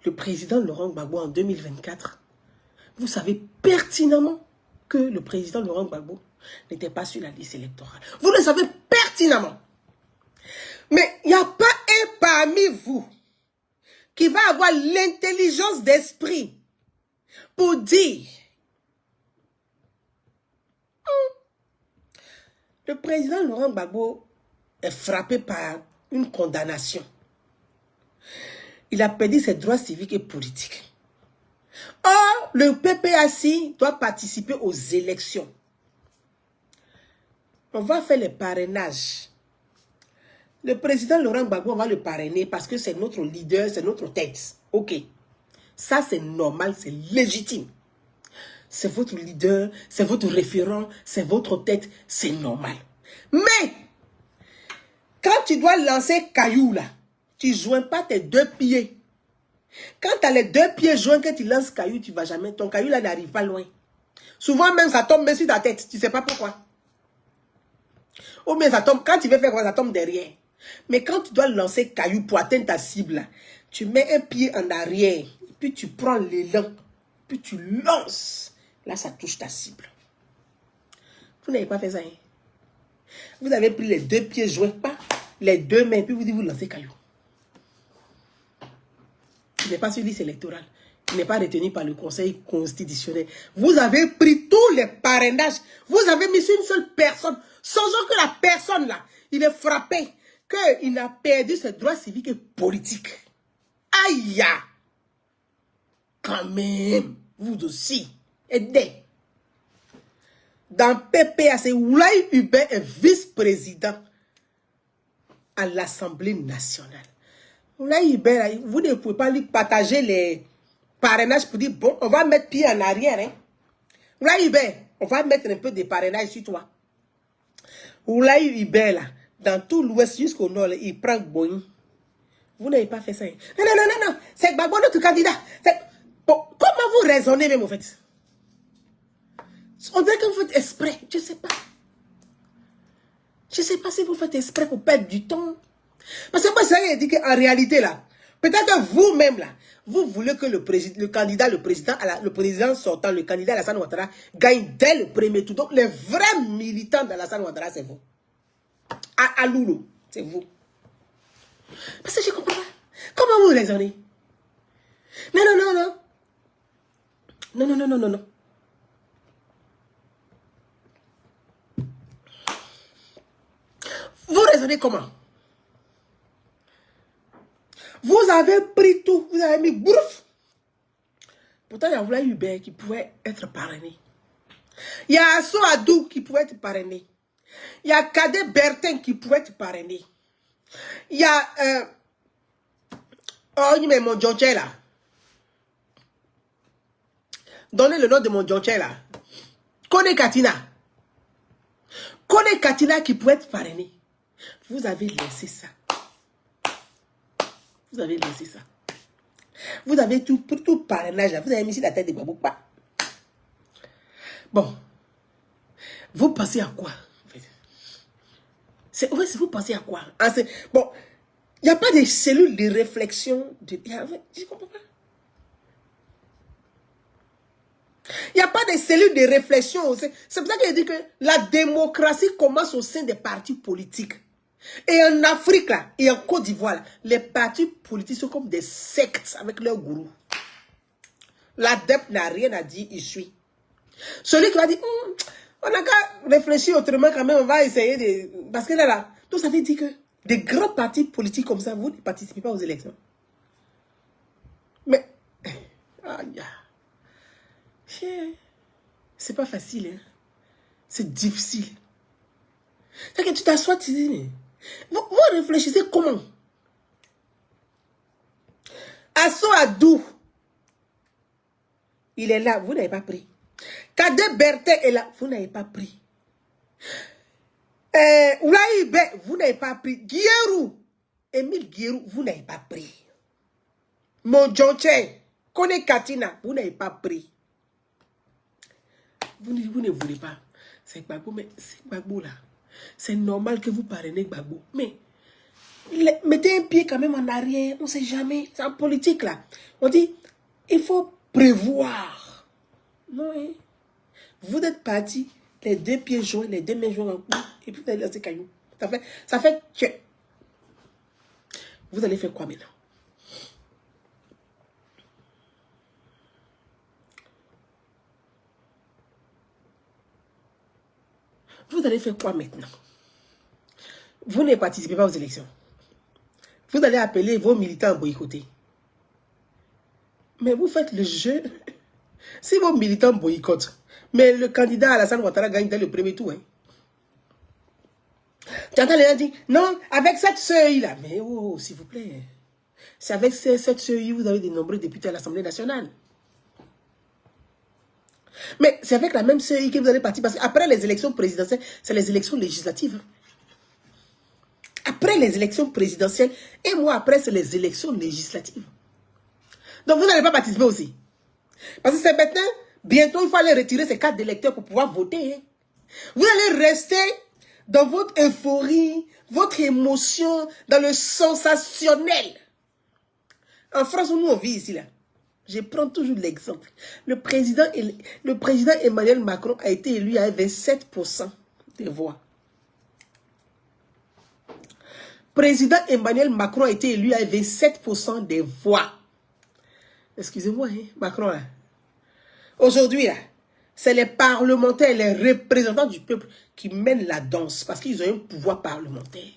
le président Laurent Gbagbo en 2024, vous savez pertinemment que le président Laurent Gbagbo n'était pas sur la liste électorale. Vous le savez pertinemment. Mais il n'y a pas un parmi vous qui va avoir l'intelligence d'esprit pour dire le président Laurent Gbagbo est frappé par une condamnation. Il a perdu ses droits civiques et politiques. Or, le PPAC doit participer aux élections. On va faire les parrainages. Le président Laurent Gbagbo, on va le parrainer parce que c'est notre leader, c'est notre tête. Ok. Ça, c'est normal, c'est légitime. C'est votre leader, c'est votre référent, c'est votre tête, c'est normal. Mais, quand tu dois lancer caillou là, tu ne joins pas tes 2 pieds. Quand tu as les 2 pieds joints, que tu lances caillou, tu ne vas jamais. Ton caillou là n'arrive pas loin. Souvent même, ça tombe sur ta tête. Tu ne sais pas pourquoi. Ou bien ça tombe, quand tu veux faire quoi, ça tombe derrière. Mais quand tu dois lancer caillou pour atteindre ta cible, là, tu mets un pied en arrière, puis tu prends l'élan, puis tu lances. Là, ça touche ta cible. Vous n'avez pas fait ça, hein? Vous avez pris les 2 pieds joints, pas les 2 mains, puis vous dites vous lancez caillou. Il n'est pas sur liste électorale. Il n'est pas retenu par le Conseil constitutionnel. Vous avez pris tous les parrainages. Vous avez mis sur une seule personne. Songeons que la personne là, il est frappé, qu'il a perdu ses droits civiques et politiques. Aïe! Quand même, vous aussi, aidez. Dans PPAC, Oulaye Hubert est vice-président à l'Assemblée nationale. Oulaye Hubert, vous ne pouvez pas lui partager les parrainages pour dire, bon, on va mettre pied en arrière. Hein. Oulaye Hubert, on va mettre un peu de parrainage sur toi. Oulaye Hubert, là, dans tout l'ouest jusqu'au nord, là, il prend Boeing. Vous n'avez pas fait ça. Hein. Non, non, non, non, non. C'est Gbagbo notre candidat. Bon, comment vous raisonnez même, en fait? On dirait que vous faites exprès. Je ne sais pas. Je ne sais pas si vous faites exprès pour perdre du temps. Parce que moi, ça dit qu'en réalité, là, peut-être que vous-même, là, vous voulez que le président sortant, le candidat Alassane Ouattara, gagne dès le premier tour. Donc, les vrais militants d'Alassane Ouattara, c'est vous. À Loulou, c'est vous. Parce que je ne comprends pas. Comment vous raisonnez? Non, non, non, non. Non, non, non, non, non, non. Vous raisonnez comment? Vous avez pris tout, vous avez mis bouf. Pourtant, il y a Oulaye Hubert qui pouvait être parrainé. Il y a Asso Adou qui pouvait être parrainé. Il y a Cadet Bertin qui pouvait être parrainé. Il y a mais mon Djonché là. Donnez le nom de mon Djonché là. Kone Katina. Kone Katina qui pouvait être parrainé. Vous avez laissé ça. Vous avez laissé ça. Vous avez tout parrainage. Vous avez mis sur la tête de Gbagbo. Pas. Bon. Vous pensez à quoi? Vous pensez à quoi? Bon. Il n'y a pas de cellules de réflexion. Je ne comprends pas. Il n'y a pas de cellules de réflexion. C'est pour ça que je dis que la démocratie commence au sein des partis politiques. Et en Afrique, là, et en Côte d'Ivoire, les partis politiques sont comme des sectes avec leurs gourous. L'adepte n'a rien à dire, il suit. Celui qui va dire, on n'a qu'à réfléchir autrement quand même, on va essayer de... Parce que là, tout ça veut dire que des grands partis politiques comme ça, vous ne participez pas aux élections. Mais, c'est pas facile, hein. C'est difficile. C'est que tu t'assois, tu dis, mais... Vous réfléchissez comment? Asso Adou, il est là, vous n'avez pas pris. Cadet Bertin est là. Vous n'avez pas pris. Oulaïbe, vous n'avez pas pris. Guierrou, Émile Guierrou, vous n'avez pas pris. Mon Djonche, Kone Katina, vous n'avez pas pris. Vous ne voulez pas. C'est Gbagbo, mais c'est Gbagbo là. C'est normal que vous parrainez Gbagbo. Mais mettez un pied quand même en arrière. On ne sait jamais. C'est en politique là. On dit, il faut prévoir. Non, hein? Vous êtes partis, les deux pieds joints, les deux mains joints en coup, et puis vous allez lancer caillou. Ça fait que... Vous allez faire quoi maintenant? Vous allez faire quoi maintenant? Vous ne participez pas aux élections. Vous allez appeler vos militants à boycotter. Mais vous faites le jeu. Si vos militants boycottent, mais le candidat Alassane Ouattara gagne dans le premier tour. Hein. Tu entends les gens dire, non, avec cette seuil-là. Mais oh, s'il vous plaît. C'est avec cette seuil vous avez de nombreux députés à l'Assemblée nationale. Mais c'est avec la même seuil que vous allez partir. Parce qu'après les élections présidentielles, c'est les élections législatives. Après les élections présidentielles, et moi après, c'est les élections législatives. Donc vous n'allez pas participer aussi. Parce que c'est maintenant, bientôt, il faut aller retirer ces cartes d'électeurs pour pouvoir voter. Hein. Vous allez rester dans votre euphorie, votre émotion, dans le sensationnel. En France, où nous on vit ici, là, je prends toujours l'exemple. Le président Emmanuel Macron a été élu à 27% des voix. Président Emmanuel Macron a été élu à 27% des voix. Excusez-moi, hein, Macron, là. Aujourd'hui, c'est les parlementaires, les représentants du peuple qui mènent la danse parce qu'ils ont un pouvoir parlementaire.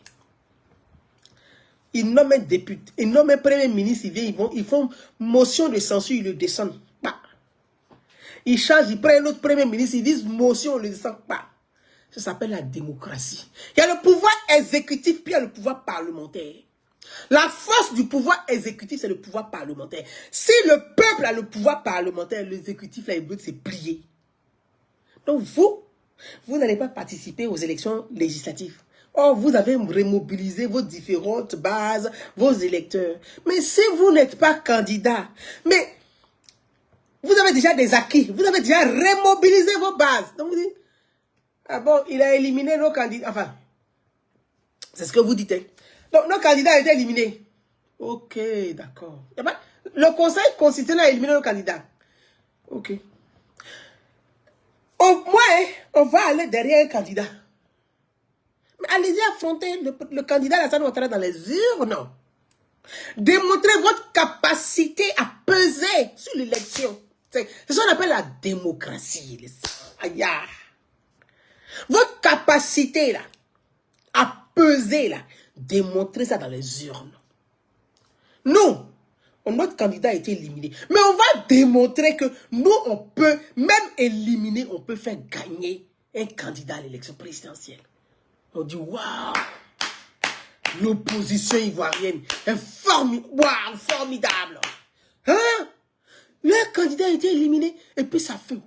Ils nomment un député, ils nomment un premier ministre, ils font motion de censure, ils le descendent pas. Ils changent, ils prennent notre premier ministre, ils disent motion, ils le descendent pas. Ça s'appelle la démocratie. Il y a le pouvoir exécutif, puis il y a le pouvoir parlementaire. La force du pouvoir exécutif, c'est le pouvoir parlementaire. Si le peuple a le pouvoir parlementaire, l'exécutif, là, il veut se plier. Donc vous n'allez pas participer aux élections législatives. Or, vous avez remobilisé vos différentes bases, vos électeurs. Mais si vous n'êtes pas candidat, mais vous avez déjà des acquis, vous avez déjà remobilisé vos bases. Donc vous dites, ah bon, il a éliminé nos candidats. Enfin, c'est ce que vous dites. Hein. Donc, nos candidats ont été éliminés. Ok, d'accord. Le conseil constitutionnel a éliminé nos candidats. Ok. Au moins, on va aller derrière un candidat. Mais allez-y affronter le candidat Alassane Ouattara dans les urnes. Démontrez votre capacité à peser sur l'élection. C'est ce qu'on appelle la démocratie. Aïe. Votre capacité là, à peser là, démontrez ça dans les urnes. Nous, notre candidat a été éliminé. Mais on va démontrer que nous, on peut, même éliminer, on peut faire gagner un candidat à l'élection présidentielle. On dit, waouh, l'opposition ivoirienne est formidable. Hein? Leur candidat a été éliminé et puis ça fait,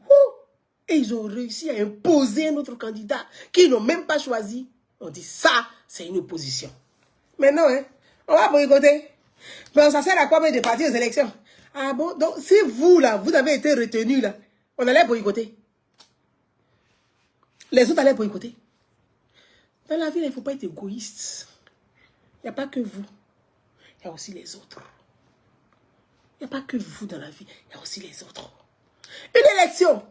et ils ont réussi à imposer un autre candidat qu'ils n'ont même pas choisi. On dit, ça, c'est une opposition. Mais non, hein, on va boycotter. Donc, ça sert à quoi de partir aux élections? Ah bon? Donc, si vous, là, vous avez été retenu, là, on allait boycotter. Les autres allaient boycotter. Dans la vie, il ne faut pas être égoïste. Il n'y a pas que vous. Il y a aussi les autres. Il n'y a pas que vous dans la vie. Il y a aussi les autres. Une élection,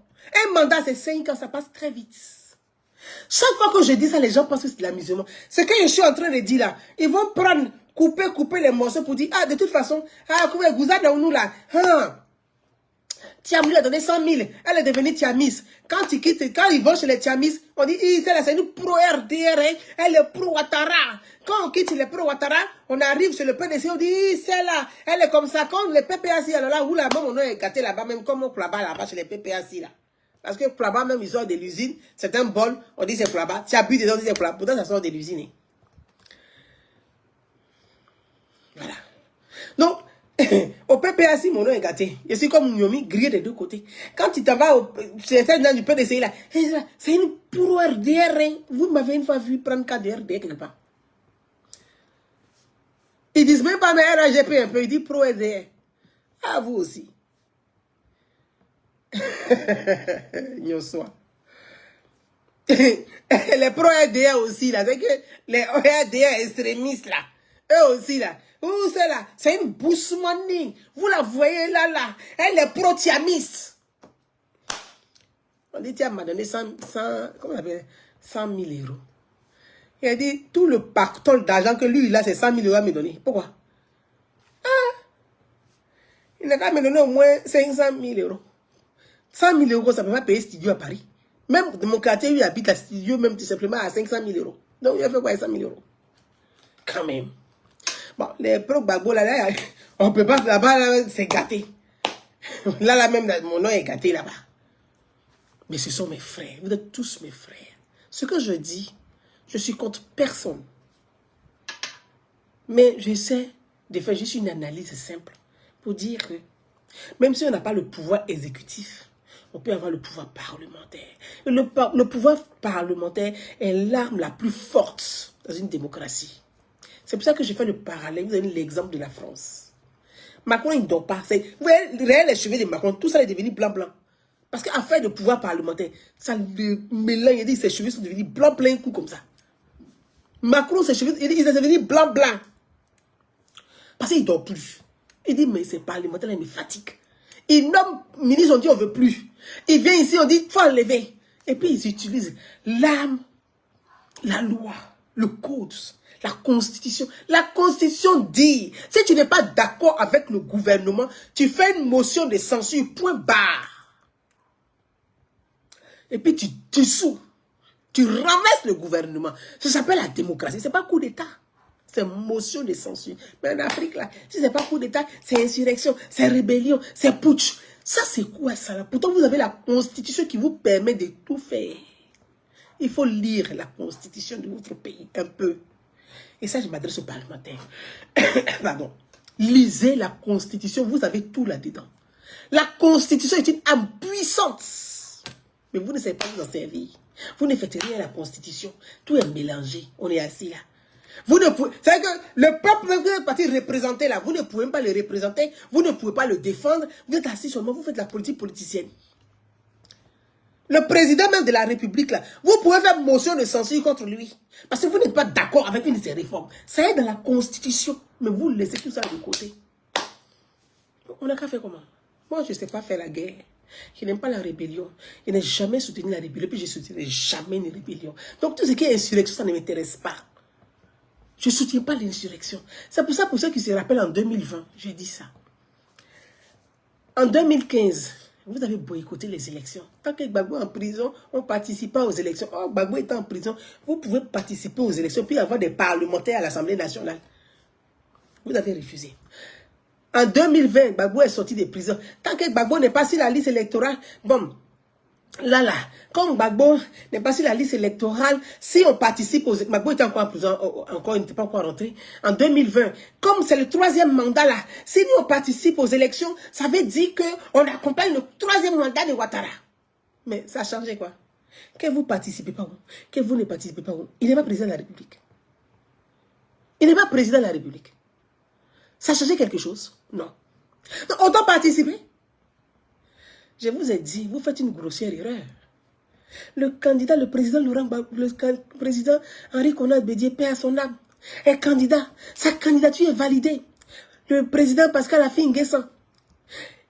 un mandat, c'est 5 ans, ça passe très vite. Chaque fois que je dis ça, les gens pensent que c'est de l'amusement. Ce que je suis en train de dire là, ils vont prendre, couper les morceaux pour dire, ah, de toute façon, ah, Gouza dans nous là, Tiamou a donné 100 000, elle est devenue Tiamis. Quand ils vont chez les Tiamis, on dit, c'est une pro-RDR, elle est pro-Ouattara. Quand on quitte les pro-Ouattara, on arrive chez le PDC, on dit, c'est là, elle est comme ça. Quand les PPAC, alors là, où là, même on est gâté là-bas, même comme on Plaba là-bas chez les PPAC là. Parce que Plaba, même, ils sortent de l'usine, c'est un bol, on dit c'est Plaba. Tu habites dedans, on dit c'est Plaba. Pourtant, ça sort de l'usine. Voilà. Donc, Au PPA, si mon nom est gâté, je suis comme Nyomi, grillé des deux côtés. Quand tu t'en vas au CSN du PDCI là, c'est une pro RDR. Vous m'avez une fois vu prendre 4 RDR quelque part. Ils disent même pas, mais RAGP un peu, ils disent pro RDR. Ah, vous aussi. Nyoswa. Les pro RDR aussi là, c'est que les RDR extrémistes là, eux aussi là. Où c'est là? C'est une boussemanie. Vous la voyez là. Elle est pro-tiamiste. On dit, tiens, m'a donné 100 000 euros. Il a dit, tout le pactole d'argent que lui, il a, c'est 100 000 euros à me donner. Pourquoi? Il n'a qu'à me donner au moins 500 000 euros. 100 000 euros, ça ne peut pas payer studio à Paris. Même de mon quartier, il habite à studio, même tout simplement à 500 000 euros. Donc, il a fait quoi, 100 000 euros? Quand même. Bon, les pro-Gbagbo, là, on ne peut pas, là-bas, c'est gâté. Là, même, mon nom est gâté là-bas. Mais ce sont mes frères. Vous êtes tous mes frères. Ce que je dis, je suis contre personne. Mais j'essaie de faire juste une analyse simple pour dire que même si on n'a pas le pouvoir exécutif, on peut avoir le pouvoir parlementaire. Et le pouvoir parlementaire est l'arme la plus forte dans une démocratie. C'est pour ça que j'ai fait le parallèle. Vous avez l'exemple de la France. Macron, il ne dort pas. Vous voyez les cheveux de Macron, tout ça est devenu blanc. Parce qu'à faire de pouvoir parlementaire, ça le mélange. Il dit ses cheveux sont devenus blanc plein coup comme ça. Macron, ses cheveux, il est devenu blanc. Parce qu'il ne dort plus. Il dit, mais c'est parlementaire, il me fatigue. Il nomme ministre, on dit, on ne veut plus. Il vient ici, on dit, il faut enlever. Et puis, ils utilisent l'âme, la loi, le code, la constitution. La constitution dit, si tu n'es pas d'accord avec le gouvernement, tu fais une motion de censure, point barre. Et puis tu dissous, tu renverses le gouvernement. Ça s'appelle la démocratie, ce n'est pas coup d'État. C'est motion de censure. Mais en Afrique, là, si ce n'est pas coup d'État, c'est insurrection, c'est rébellion, c'est putsch. Ça, c'est quoi ça là? Pourtant, vous avez la constitution qui vous permet de tout faire. Il faut lire la constitution de votre pays un peu. Et ça, je m'adresse aux parlementaires. Pardon. Lisez la constitution, vous avez tout là-dedans. La constitution est une âme puissante. Mais vous ne savez pas vous en servir. Vous ne faites rien à la constitution. Tout est mélangé. On est assis là. Vous ne pouvez... C'est que le peuple que vous êtes parti représenter là, vous ne pouvez même pas le représenter. Vous ne pouvez pas le défendre. Vous êtes assis seulement, vous faites la politique politicienne. Le président même de la République là, vous pouvez faire motion de censure contre lui. Parce que vous n'êtes pas d'accord avec une de ses réformes. Ça est dans la constitution. Mais vous laissez tout ça de côté. On n'a qu'à faire comment? Moi, je ne sais pas faire la guerre. Je n'aime pas la rébellion. Je n'ai jamais soutenu la rébellion, puis je ne soutiendrai jamais une rébellion. Donc tout ce qui est insurrection, ça ne m'intéresse pas. Je ne soutiens pas l'insurrection. C'est pour ça, pour ceux qui se rappellent, en 2020, j'ai dit ça. En 2015, vous avez boycotté les élections. Tant que Gbagbo est en prison, on ne participe pas aux élections. Oh, Gbagbo est en prison, vous pouvez participer aux élections, puis avoir des parlementaires à l'Assemblée nationale. Vous avez refusé. En 2020, Gbagbo est sorti de prison. Tant que Gbagbo n'est pas sur la liste électorale, bon, là, comme Gbagbo n'est pas sur la liste électorale, si on participe aux... Gbagbo était encore en prison, encore, il n'était pas encore rentré. En 2020, comme c'est le 3e mandat là, si nous on participe aux élections, ça veut dire qu'on accompagne le 3e mandat de Ouattara. Mais ça a changé quoi? Que vous participez pas où? Que vous ne participez pas où? Il n'est pas président de la République. Il n'est pas président de la République. Ça a changé quelque chose? Non. Donc, autant participer. Je vous ai dit, vous faites une grossière erreur. Le candidat, le président Henri Konan Bédié, paix à son âme, est candidat. Sa candidature est validée. Le président Pascal Affi N'Guessan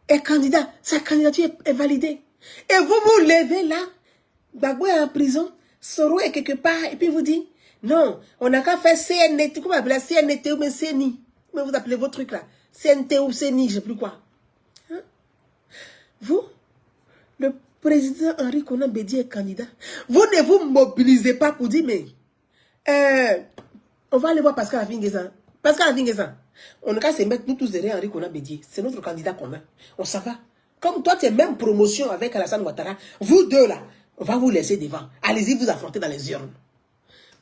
est candidat. Sa candidature est validée. Et vous vous levez là, Gbagbo est en prison, Soro est quelque part, et puis vous dites, non, on n'a qu'à faire CNT, comment vous appelez CNT ou bien CNI? Comment vous appelez vos trucs là? CNT ou CNI, je ne sais plus quoi. Hein? Vous, le président Henri Konan Bédié est candidat. Vous ne vous mobilisez pas pour dire, mais on va aller voir Pascal Affi N'Guessan. Pascal Affi N'Guessan, on n'a qu'à se mettre nous tous derrière Henri Konan Bédié. C'est notre candidat commun. On s'en va. Comme toi, tu es même promotion avec Alassane Ouattara, vous deux là, on va vous laisser devant. Allez-y vous affronter dans les urnes.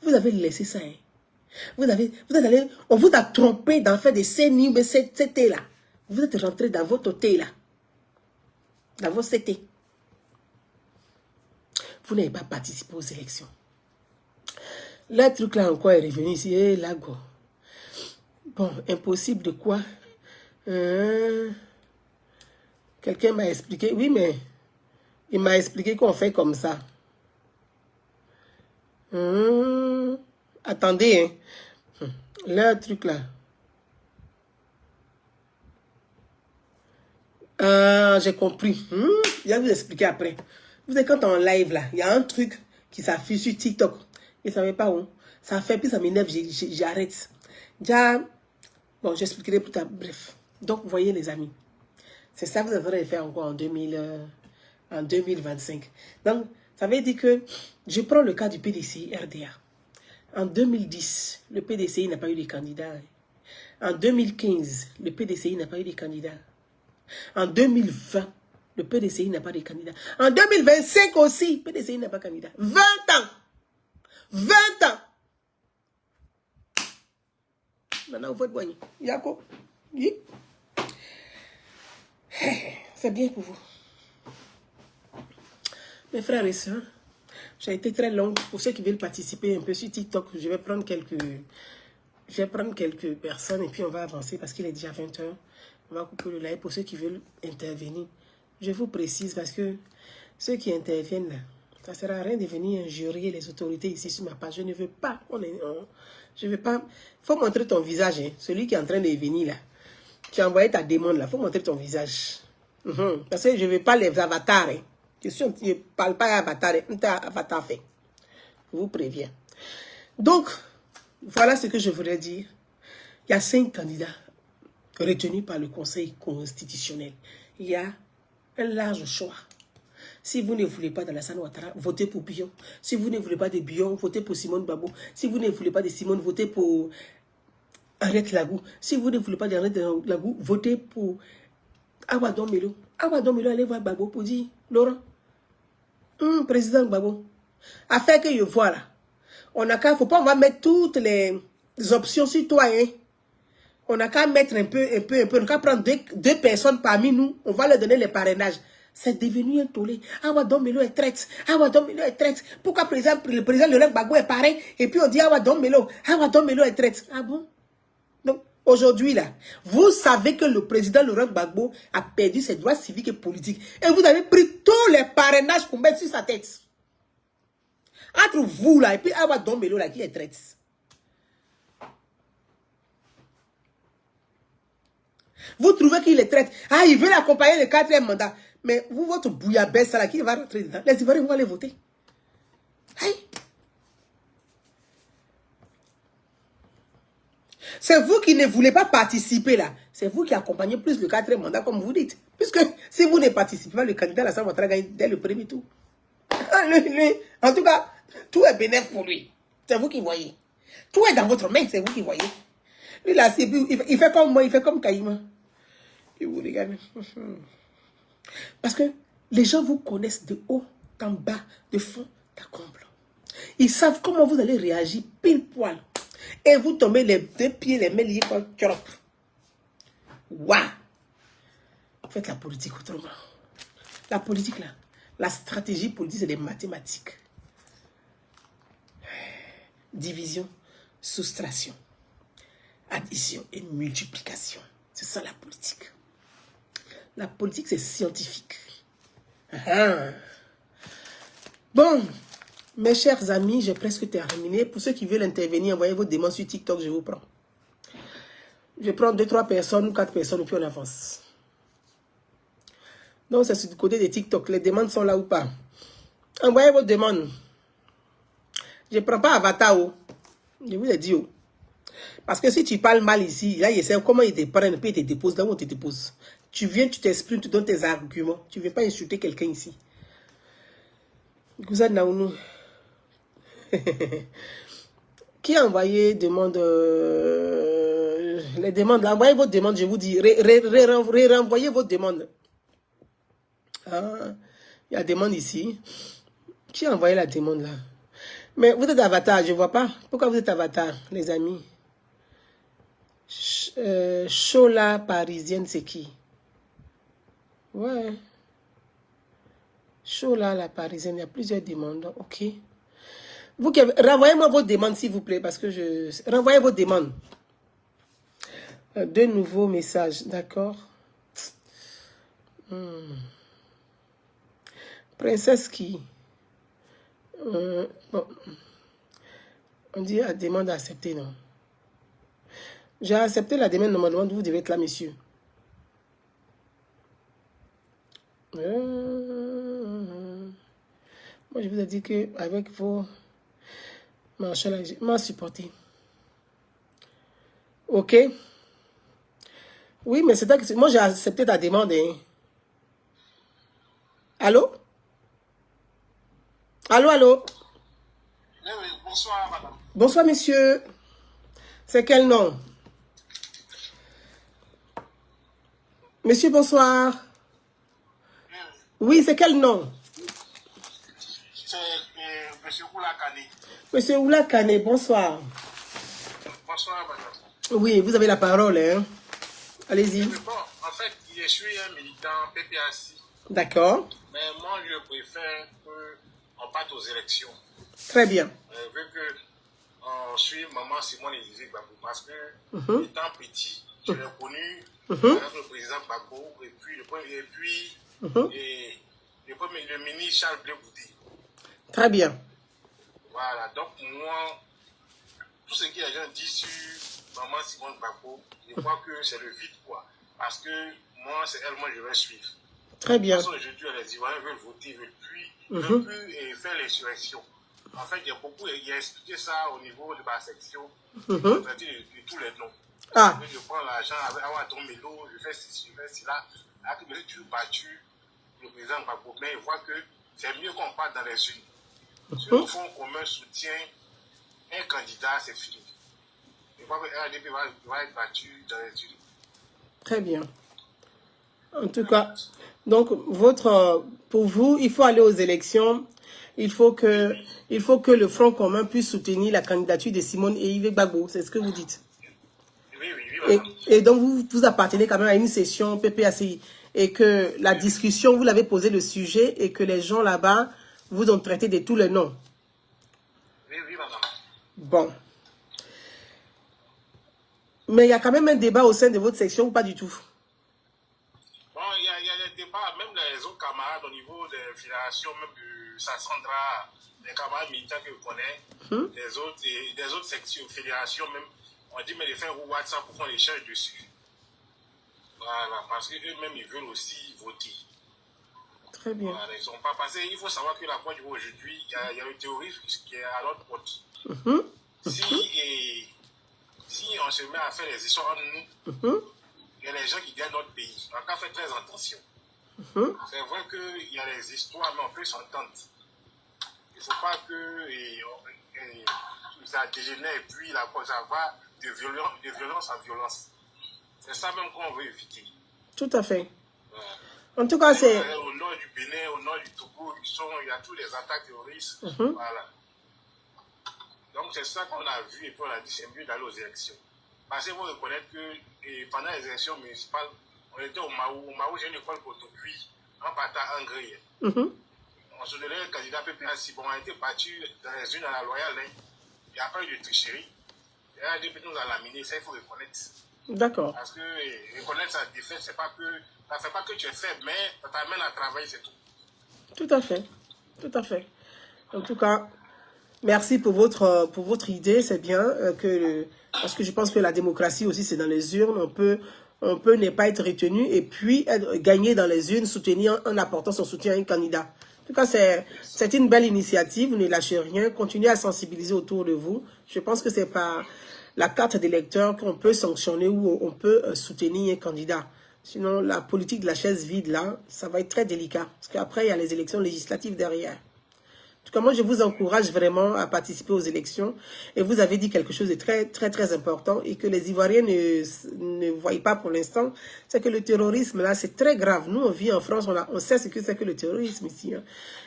Vous avez laissé ça, hein. Vous êtes allé, on vous a trompé d'en faire des CNI, mais c'était là. Vous êtes rentré dans votre thé là. Dans vos CT. Vous n'avez pas participé aux élections. Le truc là encore est revenu ici. Et là, go. Bon, impossible de quoi? Quelqu'un m'a expliqué. Oui, mais il m'a expliqué qu'on fait comme ça. Attendez, hein. Le truc là. J'ai compris. Je vais vous expliquer après. Vous savez, quand on est en live là, il y a un truc qui s'affiche sur TikTok. Je ne savais pas où. Ça fait, puis ça m'énerve, j'arrête. Déjà, bon, j'expliquerai plus tard. Bref. Donc, vous voyez les amis. C'est ça que vous devrez faire encore en 2025. Donc, ça veut dire que je prends le cas du PDCI RDA. En 2010, le PDCI n'a pas eu de candidat. En 2015, le PDCI n'a pas eu de candidat. En 2020, le PDCI n'a pas de candidat. En 2025 aussi, le PDCI n'a pas de candidat. 20 ans. 20 ans. Maintenant, vous faites boigner. Yako. Oui. C'est bien pour vous. Mes frères et sœurs, j'ai été très longue. Pour ceux qui veulent participer un peu sur TikTok, je vais prendre quelques personnes et puis on va avancer parce qu'il est déjà 20 h. On va couper le live pour ceux qui veulent intervenir. Je vous précise parce que ceux qui interviennent là, ça ne sert à rien de venir injurier les autorités ici sur ma page. Je ne veux pas. Je ne veux pas. Il faut montrer ton visage. Hein. Celui qui est en train de venir là. Tu as envoyé ta demande là. Il faut montrer ton visage. Parce que je ne veux pas les avatars. Hein. Je ne parle pas avatar. Avatar fait. Je vous préviens. Donc, voilà ce que je voulais dire. Il y a 5 candidats retenus par le Conseil constitutionnel. Il y a un large choix. Si vous ne voulez pas d'Alassane Ouattara, votez pour Bion. Si vous ne voulez pas de Bion, votez pour Simone Babo. Si vous ne voulez pas de Simone, votez pour Arrête Lagou. Si vous ne voulez pas d'Arrête Lagou, votez pour Awadon Melo. Awadon Melo, allez voir Babo pour dire, Laurent, président Babo, afin que je vois là, on n'a qu'à, faut pas, on va mettre toutes les options sur toi, hein. On n'a qu'à mettre un peu, on n'a qu'à prendre deux personnes parmi nous, on va leur donner les parrainages. C'est devenu un tollé. Awadon Melo est traite. Awadon Melo est traite. Pourquoi le président Laurent Gbagbo est parrain et puis on dit Awadon Melo est traite. Ah bon? Donc, aujourd'hui là, vous savez que le président Laurent Gbagbo a perdu ses droits civiques et politiques. Et vous avez pris tous les parrainages pour mettre sur sa tête. Entre vous là et puis Awadon Melo là qui est traite. Vous trouvez qu'il est traite. Ah, il veut l'accompagner le 4e mandat. Mais vous, votre bouillabaisse là, qui va rentrer dedans? Les Ivoiriens vont aller voter. Aïe. C'est vous qui ne voulez pas participer là. C'est vous qui accompagnez plus le 4e mandat, comme vous dites. Puisque si vous ne participez pas, le candidat Alassane Ouattara gagne dès le premier tour. En tout cas, tout est bénéfique pour lui. C'est vous qui voyez. Tout est dans votre main, c'est vous qui voyez. Lui là, il fait comme moi, il fait comme Caïma. Et vous regardez. Parce que les gens vous connaissent de haut en bas, de fond en comble. Ils savent comment vous allez réagir pile poil. Et vous tombez les 2 pieds, les mains liés comme trop. Waouh! Faites la politique autrement. La politique là, la stratégie politique, c'est des mathématiques. Division, soustraction, addition et multiplication. C'est ça la politique. La politique, c'est scientifique. Bon, mes chers amis, j'ai presque terminé. Pour ceux qui veulent intervenir, envoyez vos demandes sur TikTok, je vous prends. Je prends 2-3 personnes ou 4 personnes, et puis on avance. Donc, c'est sur le côté de TikTok. Les demandes sont là ou pas. Envoyez vos demandes. Je ne prends pas Avatar. Je vous ai dit. Parce que si tu parles mal ici, là, il sait comment ils te prennent, puis ils te déposent là où on te dépose. Tu viens, tu t'exprimes, tu donnes tes arguments. Tu ne viens pas insulter quelqu'un ici. Vous êtes là où nous? Qui a envoyé demande les demandes là? Envoyez vos demandes, je vous dis. Renvoyez vos demandes. Ah, il y a demande ici. Qui a envoyé la demande là? Mais vous êtes avatar, je ne vois pas. Pourquoi vous êtes avatar, les amis? Chola parisienne, c'est qui? Ouais. Chola la parisienne, il y a plusieurs demandes. Ok. Vous, renvoyez-moi vos demandes, s'il vous plaît, parce que je... Renvoyez vos demandes. Deux nouveaux messages, d'accord. Princesse qui? Bon. On dit la demande acceptée, non? J'ai accepté la demande, normalement, vous devez être là, monsieur. Moi, je vous ai dit qu'avec vos marchands, je m'en supporté. Ok? Oui, mais c'est que moi, j'ai accepté ta demande. Hein. Allô? Allô, allô? Oui, oui, bonsoir, madame. Bonsoir, monsieur. C'est quel nom? Monsieur, bonsoir. Oui, c'est quel nom? C'est monsieur Oulakane. Monsieur Oulakane, bonsoir. Bonsoir, madame. Oui, vous avez la parole. Hein? Allez-y. Bon, en fait, je suis un militant PPAC. D'accord. Mais moi, je préfère qu'on parte aux élections. Très bien. Vu que on suit maman Simone Élisée Gbagbo. Parce que, étant petit, je l'ai connu avec le président Gbagbo et puis le ministre Charles Blé Goudé. Très bien. Voilà, donc moi, tout ce que les gens disent sur maman Simone Gbagbo, je crois que c'est le vide, quoi. Parce que moi, c'est elle, moi, je vais suivre. Très bien. Parce qu'aujourd'hui, les Ivoiriens veulent voter, veulent plus faire l'insurrection. En fait, il y a expliqué ça au niveau de ma section. De tous les noms. Ah. Je prends l'argent avec Awadon Melo, je fais ceci, je fais cela. Après, je suis battu le président Gbagbo. Mais il voit que c'est mieux qu'on parte dans les urnes. Si le Front commun soutient un candidat, c'est fini. Je crois que RDP va être battu dans les urnes. Très bien. En tout cas, donc, pour vous, il faut aller aux élections. Il faut que le Front commun puisse soutenir la candidature de Simone et Yves Gbagbo. C'est ce que vous dites. Oui. Et donc, vous appartenez quand même à une session PPACI. Et que la discussion, vous l'avez posé le sujet et que les gens là-bas vous ont traité de tous les noms. Oui, madame. Bon. Mais il y a quand même un débat au sein de votre section ou pas du tout? Bon, il y a des débats, même les autres camarades au niveau des fédérations, même de Sassandra, les camarades militants que je connais, des autres sections, fédérations même, on dit mais les faire WhatsApp pour qu'on les cherche dessus. Voilà, parce qu'eux-mêmes, ils veulent aussi voter. Très bien. Voilà, ils sont pas passés. Il faut savoir que la Côte d'Ivoire aujourd'hui, il y a le terrorisme qui est à notre porte. Si on se met à faire les histoires entre nous, il y a les gens qui gagnent notre pays. On a fait très attention. C'est vrai qu'il y a des histoires, mais on peut s'entendre. Il ne faut pas que ça dégénère et puis ça va de violence en violence. C'est ça même qu'on veut éviter. Tout à fait. En tout cas, c'est... Au nord du Bénin, au nord du Togo, il y a tous les attaques terroristes. Voilà. Donc c'est ça qu'on a vu et puis on a dit c'est mieux d'aller aux élections. Parce qu'il faut reconnaître que pendant les élections municipales, on était au Maou. Au Maou, j'ai une école pour tout cuit en partant en grille. On se donnait un candidat PPAC. Bon, on a été battu dans les unes à la loyale. Hein. Il n'y a pas eu de tricherie. Et là, depuis nous a laminé, ça il faut reconnaître. D'accord. Parce que reconnaître sa défaite, ça ne fait pas que tu es faible, mais ça t'amène à travailler, c'est tout. Tout à fait. Tout à fait. En tout cas, merci pour votre idée. C'est bien parce que je pense que la démocratie aussi, c'est dans les urnes. On peut ne pas être retenu et puis gagner dans les urnes, soutenir en apportant son soutien à un candidat. En tout cas, c'est une belle initiative. Ne lâchez rien. Continuez à sensibiliser autour de vous. Je pense que c'est par la carte d'électeur qu'on peut sanctionner ou on peut soutenir un candidat. Sinon, la politique de la chaise vide, là, ça va être très délicat. Parce qu'après, il y a les élections législatives derrière. En tout cas, moi, je vous encourage vraiment à participer aux élections. Et vous avez dit quelque chose de très, très, très important et que les Ivoiriens ne voient pas pour l'instant. C'est que le terrorisme, là, c'est très grave. Nous, on vit en France, on sait ce que c'est que le terrorisme ici. Hein.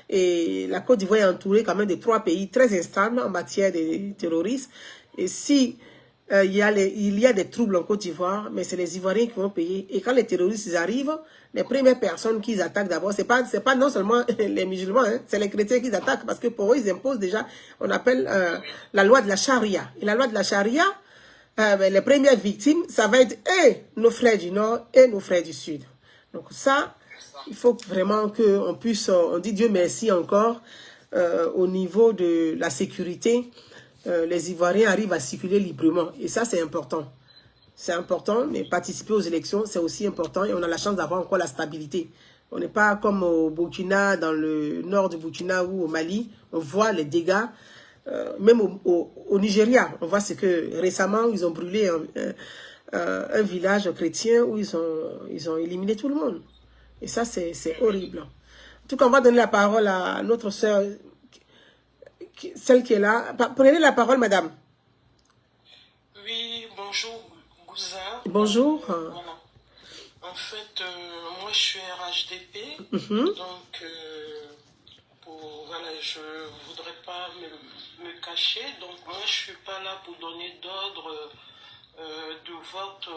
Et la Côte d'Ivoire est entourée quand même de 3 pays très instables en matière de terrorisme. Et si il y a des troubles en Côte d'Ivoire, mais c'est les Ivoiriens qui vont payer. Et quand les terroristes ils arrivent, les premières personnes qu'ils attaquent d'abord, c'est pas non seulement les musulmans, hein, c'est les chrétiens qu'ils attaquent, parce que pour eux, ils imposent déjà, on appelle la loi de la charia. Et la loi de la charia, les premières victimes, ça va être nos frères du Nord et nos frères du Sud. Donc ça, il faut vraiment qu'on puisse, on dit Dieu merci encore, au niveau de la sécurité, les Ivoiriens arrivent à circuler librement. Et ça, c'est important. C'est important, mais participer aux élections, c'est aussi important. Et on a la chance d'avoir encore la stabilité. On n'est pas comme au Burkina, dans le nord du Burkina ou au Mali. On voit les dégâts. Même au Nigeria, on voit ce que récemment, ils ont brûlé un village chrétien où ils ont éliminé tout le monde. Et ça, c'est horrible. En tout cas, on va donner la parole à notre sœur, celle qui est là. Prenez la parole, madame. Oui, bonjour, Gouza. Bonjour. Voilà. En fait, moi, je suis RHDP. Donc, voilà, je ne voudrais pas me cacher. Donc, moi, je ne suis pas là pour donner d'ordre de vote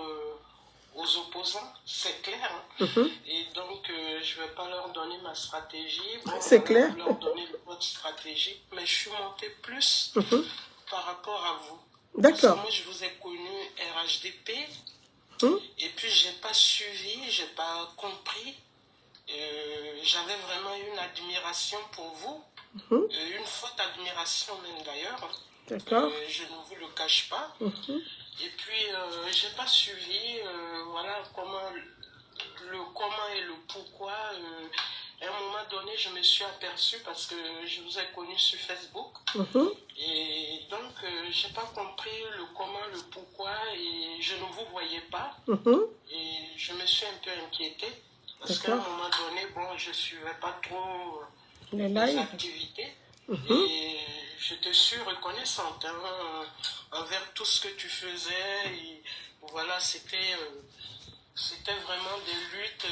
aux opposants, c'est clair. Et donc, je ne vais pas leur donner ma stratégie. Bon, c'est clair. Leur donner votre stratégie. Mais je suis montée plus par rapport à vous. D'accord. Moi, je vous ai connu RHDP. Et puis, je n'ai pas suivi, je n'ai pas compris. J'avais vraiment une admiration pour vous. Une forte admiration même d'ailleurs. D'accord. Je ne vous le cache pas. Et puis, je n'ai pas suivi voilà, le comment et le pourquoi. À un moment donné, je me suis aperçue parce que je vous ai connu sur Facebook. Et donc, je n'ai pas compris le comment, le pourquoi et je ne vous voyais pas. Et je me suis un peu inquiétée parce qu'à un moment donné, bon, je ne suivais pas trop les activités. Et je te suis reconnaissante envers tout ce que tu faisais. Et voilà, c'était vraiment des luttes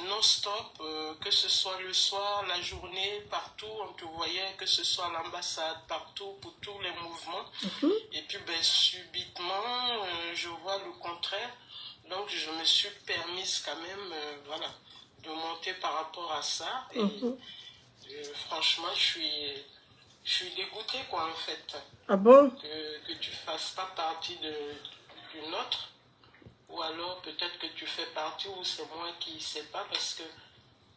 non-stop, que ce soit le soir, la journée, partout, on te voyait, que ce soit à l'ambassade, partout, pour tous les mouvements. Et puis, ben, subitement, je vois le contraire. Donc, je me suis permise quand même, voilà, de monter par rapport à ça. Et franchement, je suis dégoûtée, quoi, en fait. Ah bon? Que tu ne fasses pas partie d'une autre. Ou alors peut-être que tu fais partie, ou c'est moi qui ne sais pas, parce que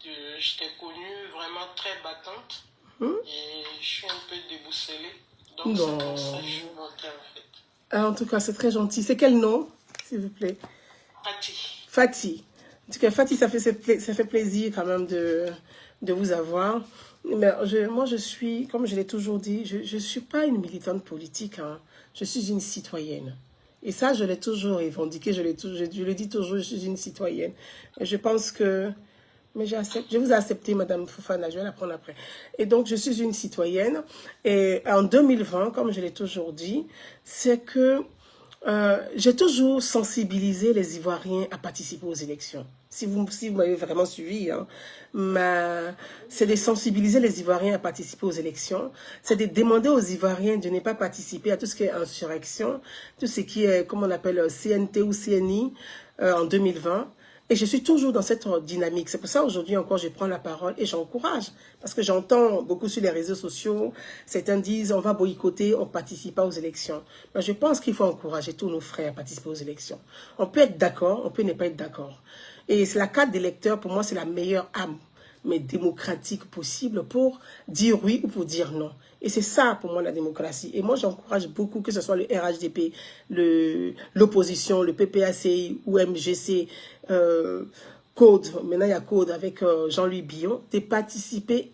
je t'ai connue vraiment très battante. Et je suis un peu déboussolée. Donc c'est pour ça que je suis montée, en fait. Ah, en tout cas, c'est très gentil. C'est quel nom, s'il vous plaît? Fatih. Fatih. En tout cas, Fatih, ça fait plaisir quand même de vous avoir. Mais moi, je suis, comme je l'ai toujours dit, je ne suis pas une militante politique. Hein. Je suis une citoyenne. Et ça, je l'ai toujours revendiqué, je le dis toujours, je suis une citoyenne. Et je pense que... Mais je vous ai accepté, Madame Fofana, je vais la prendre après. Et donc, je suis une citoyenne. Et en 2020, comme je l'ai toujours dit, c'est que j'ai toujours sensibilisé les Ivoiriens à participer aux élections. Si vous m'avez vraiment suivi, hein, c'est de sensibiliser les Ivoiriens à participer aux élections, c'est de demander aux Ivoiriens de ne pas participer à tout ce qui est insurrection, tout ce qui est, comme on appelle, CNT ou CNI en 2020. Et je suis toujours dans cette dynamique. C'est pour ça aujourd'hui encore je prends la parole et j'encourage. Parce que j'entends beaucoup sur les réseaux sociaux, certains disent on va boycotter, on ne participe pas aux élections. Mais je pense qu'il faut encourager tous nos frères à participer aux élections. On peut être d'accord, on peut ne pas être d'accord. Et c'est la carte d'électeur, pour moi, c'est la meilleure arme, mais démocratique possible pour dire oui ou pour dire non. Et c'est ça, pour moi, la démocratie. Et moi, j'encourage beaucoup, que ce soit le RHDP, l'opposition, le PPACI ou MGC, Code, maintenant il y a Code avec Jean-Louis Billon, de participer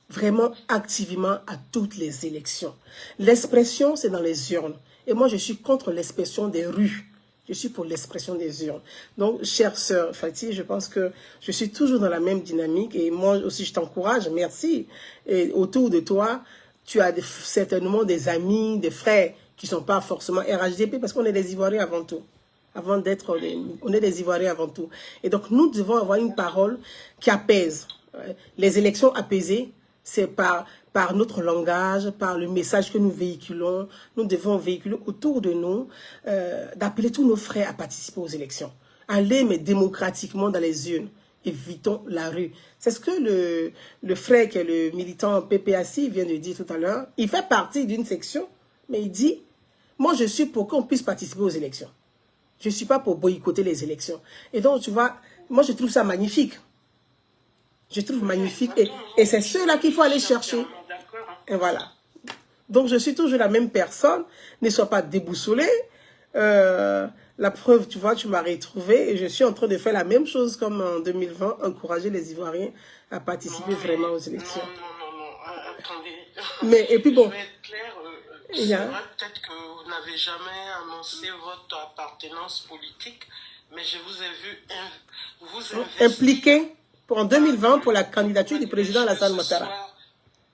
vraiment activement à toutes les élections. L'expression, c'est dans les urnes. Et moi, je suis contre l'expression des rues. Je suis pour l'expression des urnes. Donc, chère sœur Fatih, je pense que je suis toujours dans la même dynamique. Et moi aussi, je t'encourage. Merci. Et autour de toi, tu as certainement des amis, des frères qui ne sont pas forcément RHDP parce qu'on est des Ivoiriens avant tout. On est des Ivoiriens avant tout. Et donc, nous devons avoir une parole qui apaise. Les élections apaisées, c'est par par notre langage, par le message que nous véhiculons, nous devons véhiculer autour de nous, d'appeler tous nos frères à participer aux élections. Allez, mais démocratiquement dans les urnes. Évitons la rue. C'est ce que le frère qui est le militant PPAC vient de dire tout à l'heure. Il fait partie d'une section, mais il dit, moi je suis pour qu'on puisse participer aux élections. Je ne suis pas pour boycotter les élections. Et donc, tu vois, moi je trouve ça magnifique. Je trouve magnifique. Et c'est ceux-là qu'il faut aller chercher. Et voilà. Donc, je suis toujours la même personne. Ne sois pas déboussolé. La preuve, tu vois, tu m'as retrouvé. Et je suis en train de faire la même chose comme en 2020. Encourager les Ivoiriens à participer vraiment aux élections. Non, attendez. Mais, et puis bon. Je vais être clair. C'est vrai peut-être que vous n'avez jamais annoncé votre appartenance politique. Mais je vous ai vu vous impliqué en 2020 pour la candidature du président Alassane Ouattara.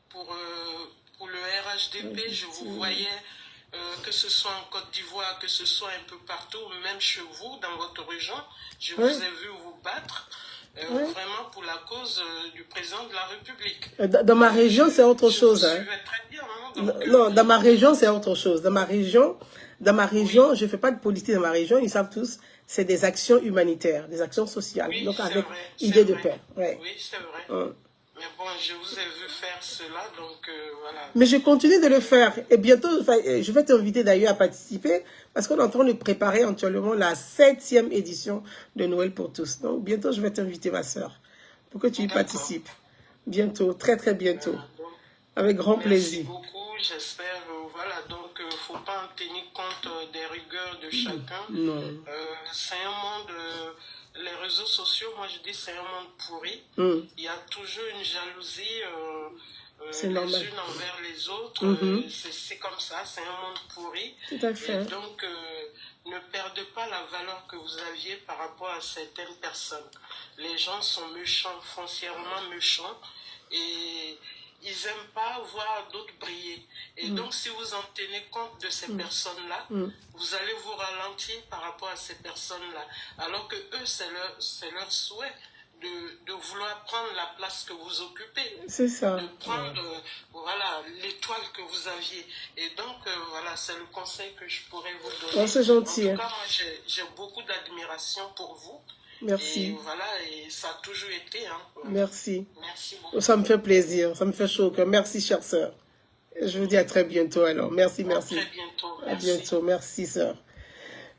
Pour le RHDP, je vous voyais, que ce soit en Côte d'Ivoire, que ce soit un peu partout, même chez vous, dans votre région, je vous ai vu vous battre vraiment pour la cause du président de la République. Dans ma région, c'est autre chose. Très bien, hein, donc, non, dans ma région, c'est autre chose. Dans ma région, oui. Je ne fais pas de politique dans ma région, ils savent tous. C'est des actions humanitaires, des actions sociales, oui, donc avec vrai, idée de vrai. paix. Ouais. Oui, c'est vrai. Mais bon, je vous ai vu faire cela, donc voilà. Mais je continue de le faire. Et bientôt, je vais t'inviter d'ailleurs à participer, parce qu'on est en train de préparer actuellement la 7e édition de Noël pour tous. Donc bientôt, je vais t'inviter, ma sœur, pour que tu y participes. Bientôt, très très bientôt. Avec grand plaisir. Merci beaucoup, j'espère, voilà, donc faut pas en tenir compte des rigueurs de chacun. Non. C'est un monde, les réseaux sociaux, moi je dis c'est un monde pourri. Il y a toujours une jalousie les unes envers les autres. C'est comme ça, c'est un monde pourri. Tout à fait. Et donc, ne perdez pas la valeur que vous aviez par rapport à certaines personnes. Les gens sont méchants, foncièrement méchants, et ils n'aiment pas voir d'autres briller. Et donc, si vous en tenez compte de ces personnes-là, vous allez vous ralentir par rapport à ces personnes-là. Alors que eux, c'est leur souhait de vouloir prendre la place que vous occupez. C'est ça. De prendre, voilà, l'étoile que vous aviez. Et donc, voilà, c'est le conseil que je pourrais vous donner. Oh, c'est gentil. En tout cas, moi, j'ai beaucoup d'admiration pour vous. Merci. Et voilà, et ça a toujours été. Hein. Merci. Merci beaucoup. Ça me fait plaisir, ça me fait chaud au cœur. Merci, chère sœur. Je vous dis à très bientôt alors. Merci, merci. À très bientôt. À bientôt. Merci, sœur.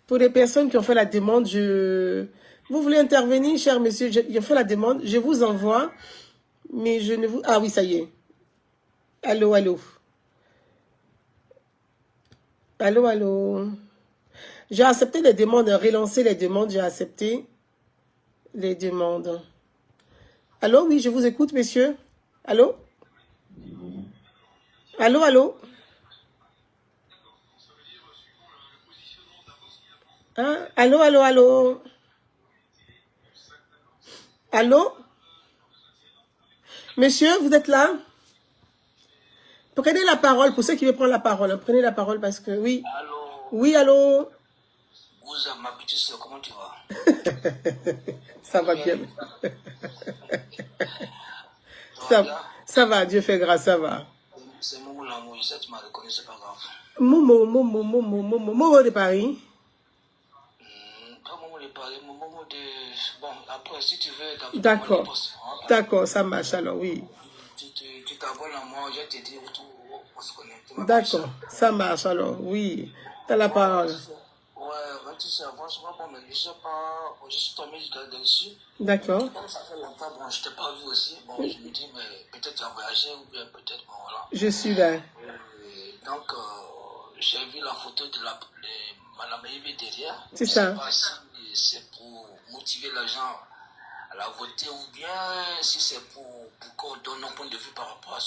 Pour les personnes qui ont fait la demande, vous voulez intervenir, cher monsieur? J'ai fait la demande. Je vous envoie, mais je ne vous... Ah oui, ça y est. Allô, allô. Allô, allô. J'ai accepté les demandes, relancer les demandes, j'ai accepté les demandes. Allô, oui, je vous écoute, messieurs. Allô? Allô, allô? Hein? Allô, allô, allô? Allô? Monsieur, vous êtes là? Prenez la parole, pour ceux qui veulent prendre la parole. Prenez la parole parce que, oui. Allô? Oui, allô? Gouza, ma petite soeur, comment tu vas? Ça va bien. Ça va, Dieu fait grâce, ça va. C'est Momo l'amour, je sais que tu m'as reconnu, c'est pas grave. Momo de Paris. Pas Momo de Paris, Momo de... Bon, après, si tu veux... D'accord. D'accord, ça marche alors, oui. Tu t'abonnes à moi, je te dis où on se connaît. D'accord, ça marche alors, oui. T'as la parole. Ouais, tu sais, franchement, bon, mais je sais pas, je suis tombé dessus. D'accord. Comme ça fait longtemps, bon, je t'ai pas vu aussi. Bon, je me dis, mais peut-être tu as voyagé ou bien peut-être, bon, voilà. Je suis là. Donc, j'ai vu la photo de Madame Eve derrière. C'est ça. Je sais pas si c'est pour motiver les gens à la voter ou bien si c'est pour qu'on donne un point de vue par rapport à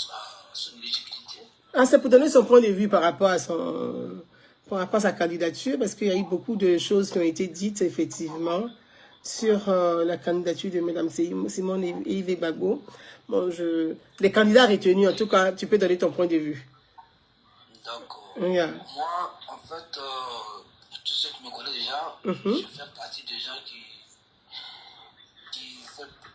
son éligibilité. Ah, c'est pour donner son point de vue par rapport à sa candidature, parce qu'il y a eu beaucoup de choses qui ont été dites, effectivement, sur la candidature de Mme Simone et Yves Gbagbo. Bon, les candidats retenus, en tout cas, tu peux donner ton point de vue. D'accord. Yeah. Moi, en fait, tous ceux qui me connaissent déjà, je fais partie des gens qui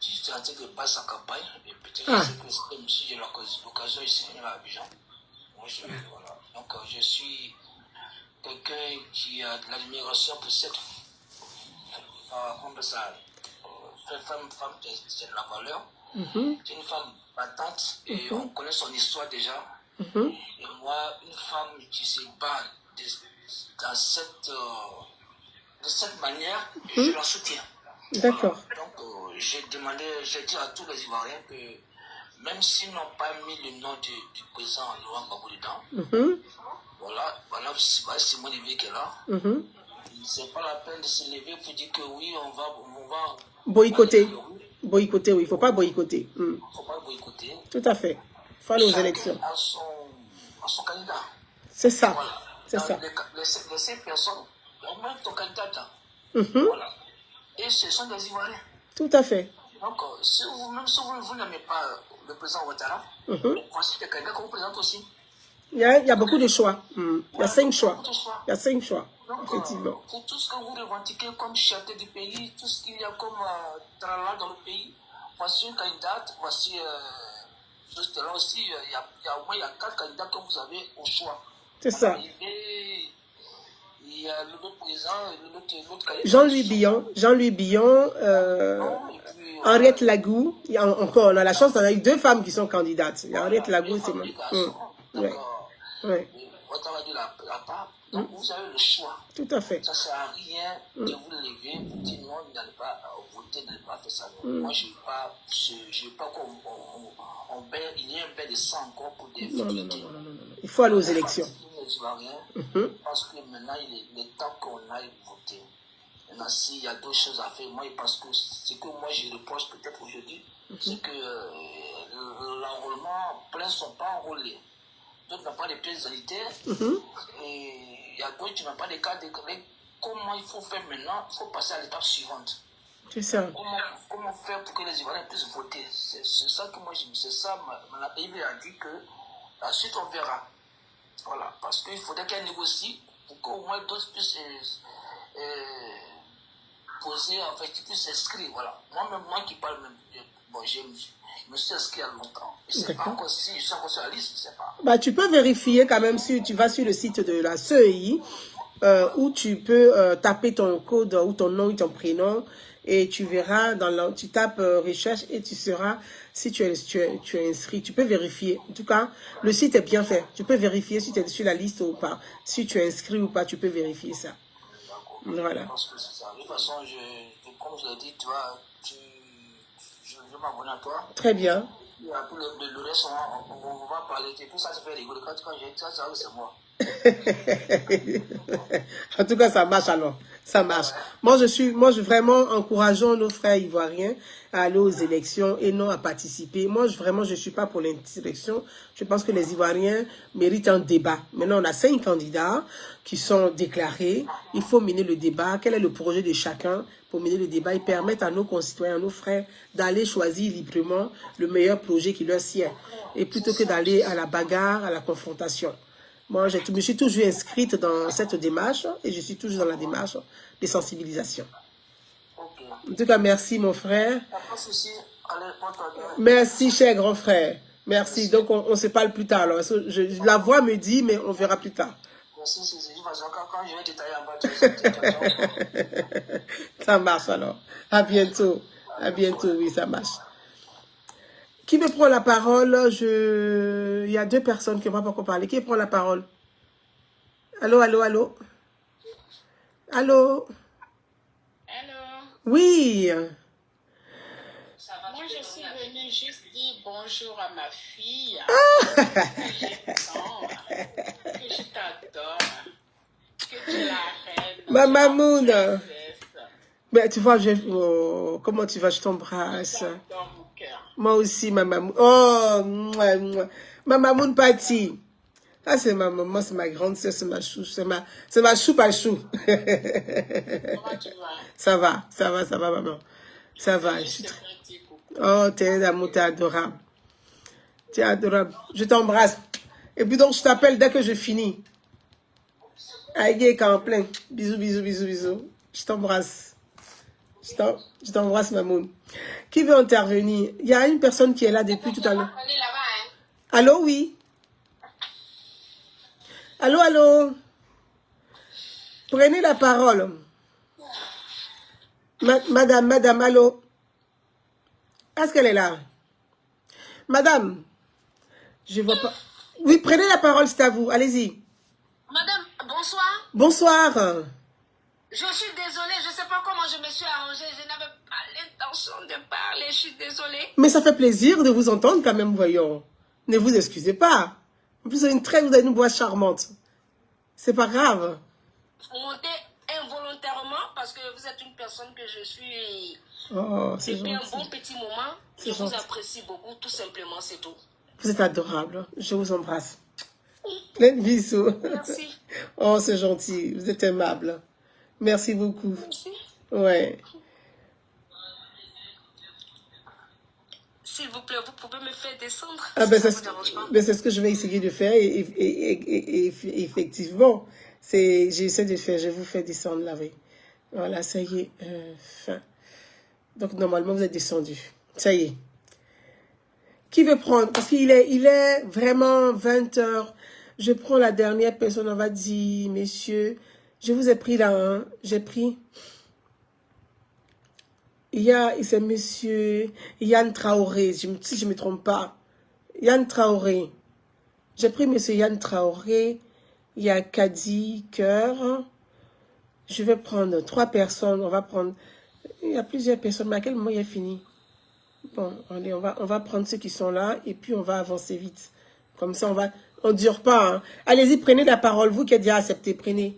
j'étais en train de battre sa campagne. Et peut-être Ah. que si j'ai l'occasion ici de venir à Abidjan. Moi, voilà. Donc, je suis quelqu'un qui a de l'admiration pour cette femme qui a de la valeur. C'est une femme battante et on connaît son histoire déjà. Et moi, une femme qui se bat de cette manière, je la soutiens. D'accord. Voilà. Donc, j'ai dit à tous les Ivoiriens que même s'ils n'ont pas mis le nom du président Laurent Gbagbo dedans, voilà, c'est mon éveil qui est là. C'est pas la peine de se lever pour dire que oui, on va boycotter. Boycotter, oui, il ne faut pas boycotter. Il ne faut pas boycotter. Tout à fait. Il faut aller aux élections. À son candidat. C'est ça. Voilà. C'est ça. Les 5 personnes, au moins ton candidat. Voilà. Et ce sont des Ivoiriens. Tout à fait. Donc, même si vous n'aimez pas le président Ouattara, voici des candidats que vous présentez aussi. Il y a beaucoup de choix. Il y a 5 choix. Il y a 5 choix, donc, effectivement. Pour tout ce que vous revendiquez comme chef du pays, tout ce qu'il y a comme tralala dans le pays, voici une candidate, voici juste là aussi, au moins il y a 4 candidats que vous avez au choix. C'est ça. Et il y a l'autre président, l'autre candidat. Jean-Louis Billon, Henriette Lagou. Encore, on a la chance, on a eu 2 femmes qui sont candidates. Il y a Henriette Lagou, c'est moi. Ouais. Donc vous avez le choix. Tout à fait. Ça ne sert à rien de vous lever pour dire non, n'allez pas voter, n'allez pas faire ça. Moi, je ne veux pas qu'on il y ait un bain de sang encore pour des futilités. Non. Il faut aller aux élections. Parce que maintenant, il est temps qu'on aille voter. Maintenant, s'il y a d'autres choses à faire, moi, parce que ce que moi je reproche peut-être aujourd'hui, c'est que l'enrôlement, plein ne sont pas enrôlés. D'autres n'ont pas de pièces sanitaires. Et il y a d'autres qui n'ont pas de cas de comment il faut faire maintenant? Il faut passer à l'étape suivante. C'est ça. Comment faire pour que les Ivoiriens puissent voter? C'est ça que moi je me dis. C'est ça, la PIB a dit que la suite on verra. Voilà, parce qu'il faudrait qu'elle négocie pour qu'au moins d'autres puissent poser, en fait, qu'ils puissent s'inscrire. Voilà. Moi qui parle même, bon, je me suis inscrit il y a longtemps. Je ne sais pas encore si je suis encore sur la liste, je ne sais pas. Bah, tu peux vérifier quand même si tu vas sur le site de la CEI, où tu peux taper ton code ou ton nom ou ton prénom et tu verras, tu tapes recherche et tu sauras si tu es inscrit. Tu peux vérifier. En tout cas, le site est bien fait. Tu peux vérifier si tu es sur la liste ou pas. Si tu es inscrit ou pas, tu peux vérifier ça. Voilà. Parce que c'est ça. De toute façon, comme je l'ai dit, tu vois, je vais m'abonner à toi. Très bien. Et après le reste, on va parler. Et tout ça, ça fait rigoler. Quand j'ai dit ça, c'est moi. En tout cas, ça marche alors. Ça marche. Moi, vraiment encourageons nos frères ivoiriens à aller aux élections et non à participer. Moi, vraiment, je ne suis pas pour l'insurrection. Je pense que les Ivoiriens méritent un débat. Maintenant, on a 5 candidats qui sont déclarés. Il faut mener le débat. Quel est le projet de chacun pour mener le débat et permettre à nos concitoyens, à nos frères, d'aller choisir librement le meilleur projet qui leur sied. Et plutôt que d'aller à la bagarre, à la confrontation. Moi, je me suis toujours inscrite dans cette démarche et je suis toujours dans la démarche de sensibilisation. Okay. En tout cas, merci mon frère. Pas de souci. Allez, merci, cher grand frère. Merci. Donc, on se parle plus tard. Alors. La voix me dit, mais on verra plus tard. Merci, c'est de toute façon, quand je vais détailler en bas, ça marche alors. À bientôt. À bientôt, oui, ça marche. Qui me prend la parole? Il y a 2 personnes qui ne vont pas encore parler. Qui prend la parole? Allô? Allô? Oui. Moi, je suis venue juste dire bonjour à ma fille. Que je t'adore. Que tu es la reine. Maman Moon. Mais tu vois, comment tu vas? Je t'embrasse. Moi aussi, maman. Oh, maman Moon Patti. Ah, c'est ma maman, c'est ma grande soeur, c'est ma chou, c'est ma chou pas chou. Comment tu vas? Ça va, maman. Ça va. Oh, t'es d'amour, t'es adorable. Tu es adorable. Je t'embrasse. Et puis donc, je t'appelle dès que je finis. Aïe, en plein. Bisous. Je t'embrasse. Je t'embrasse, Mamoun. Qui veut intervenir? Il y a une personne qui est là depuis tout à l'heure. Allô, oui. Allô, allô. Prenez la parole. Madame, allô. Est-ce qu'elle est là? Madame, je vois pas. Oui, prenez la parole, c'est à vous. Allez-y. Madame, bonsoir. Bonsoir. Je suis désolée, je ne sais pas comment je me suis arrangée. Je n'avais pas l'intention de parler, je suis désolée. Mais ça fait plaisir de vous entendre quand même, voyons. Ne vous excusez pas. En plus, vous avez une voix charmante. C'est pas grave. Monter involontairement parce que vous êtes une personne que je suis Oh, c'est depuis gentil. un bon petit moment. Je vous apprécie beaucoup, tout simplement, c'est tout. Vous êtes adorable. Je vous embrasse. Plein de bisous. Merci. Oh, c'est gentil. Vous êtes aimable. Merci beaucoup. Merci. Ouais. S'il vous plaît, vous pouvez me faire descendre. Ah ben, ça vous dérange pas. c'est ce que je vais essayer de faire. Et effectivement, j'essaie de faire. Je vous fais descendre là, oui. Voilà, ça y est. Fin. Donc, normalement, vous êtes descendu. Ça y est. Qui veut prendre? Parce qu'il est vraiment 20 heures. Je prends la dernière personne. On va dire, messieurs, je vous ai pris là. Hein. J'ai pris. C'est monsieur Yann Traoré, si je ne me trompe pas. Yann Traoré. J'ai pris monsieur Yann Traoré. Il y a Kadi, Cœur. Je vais prendre 3 personnes. On va prendre. Il y a plusieurs personnes. Mais à quel moment il est fini? Bon, allez, on va prendre ceux qui sont là et puis on va avancer vite. Comme ça, on ne dure pas. Hein. Allez-y, prenez la parole. Vous qui êtes déjà accepté, prenez.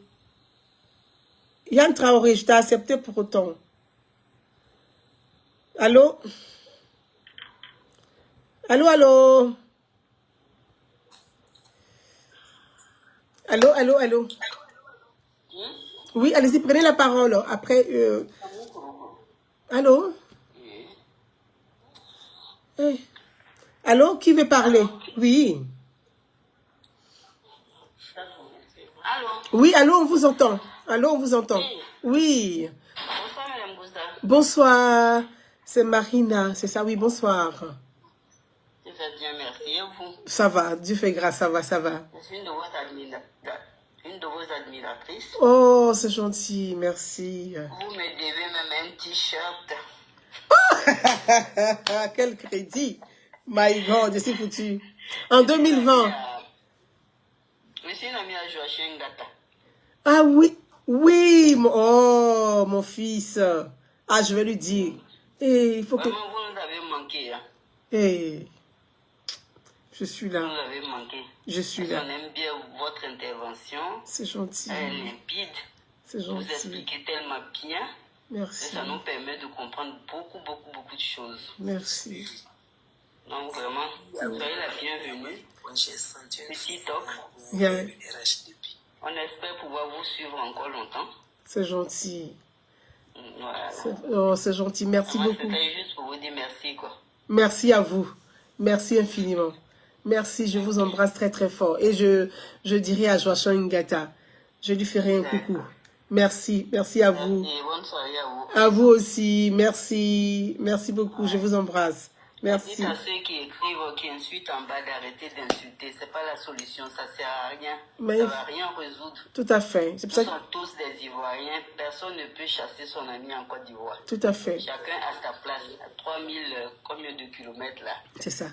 Yann Traoré, je t'ai accepté pour autant. Allô? Allô, allô? Allô, allô, allô? Oui, allez-y, prenez la parole. Après, allô? Hey. Allô, qui veut parler? Oui. Allô? Oui, allô, on vous entend. Allô, on vous entend. Oui. Bonsoir, Madame Gousta. Bonsoir. C'est Marina, c'est ça, oui, bonsoir. Je vais bien, merci. Et vous? Ça va, Dieu fait grâce, ça va, ça va. Je suis une de vos admiratrices. Oh, c'est gentil, merci. Vous me devez même un t-shirt. Quel crédit. My God, je suis foutu. En 2020. Je suis une amie à Joachim Ngata. Ah oui, oui, mon fils. Ah, je vais lui dire. Et il faut que... Vraiment, vous nous avez manqué. Hein? Et je suis Vous là. nous avez manqué. Je suis là. On aime bien votre intervention. C'est gentil. Elle est limpide. C'est Vous gentil. expliquez tellement bien. Et Merci. ça nous permet de comprendre beaucoup de choses. Merci. Donc vraiment, soyez la bienvenue. Petit talk. Bien. On espère pouvoir vous suivre encore longtemps. C'est gentil. Voilà. C'est gentil. Merci Moi, beaucoup. c'était juste pour vous dire merci, quoi. Merci à vous. Merci infiniment. Merci, je vous embrasse très très fort. Et je dirai à Joachim Ngata, je lui ferai un coucou. Merci, merci à vous. Merci, bonne soirée à vous. À vous aussi, merci. Merci beaucoup, je vous embrasse. Merci. Dites à ceux qui écrivent, qui insultent en bas d'arrêter d'insulter. C'est pas la solution, ça sert à rien. Mais ça va rien résoudre. Tout à fait. C'est pour ça Nous que... sommes tous des Ivoiriens. Personne ne peut chasser son ami en Côte d'Ivoire. Tout à fait. Chacun a sa place. À 3000, combien de kilomètres là? C'est ça.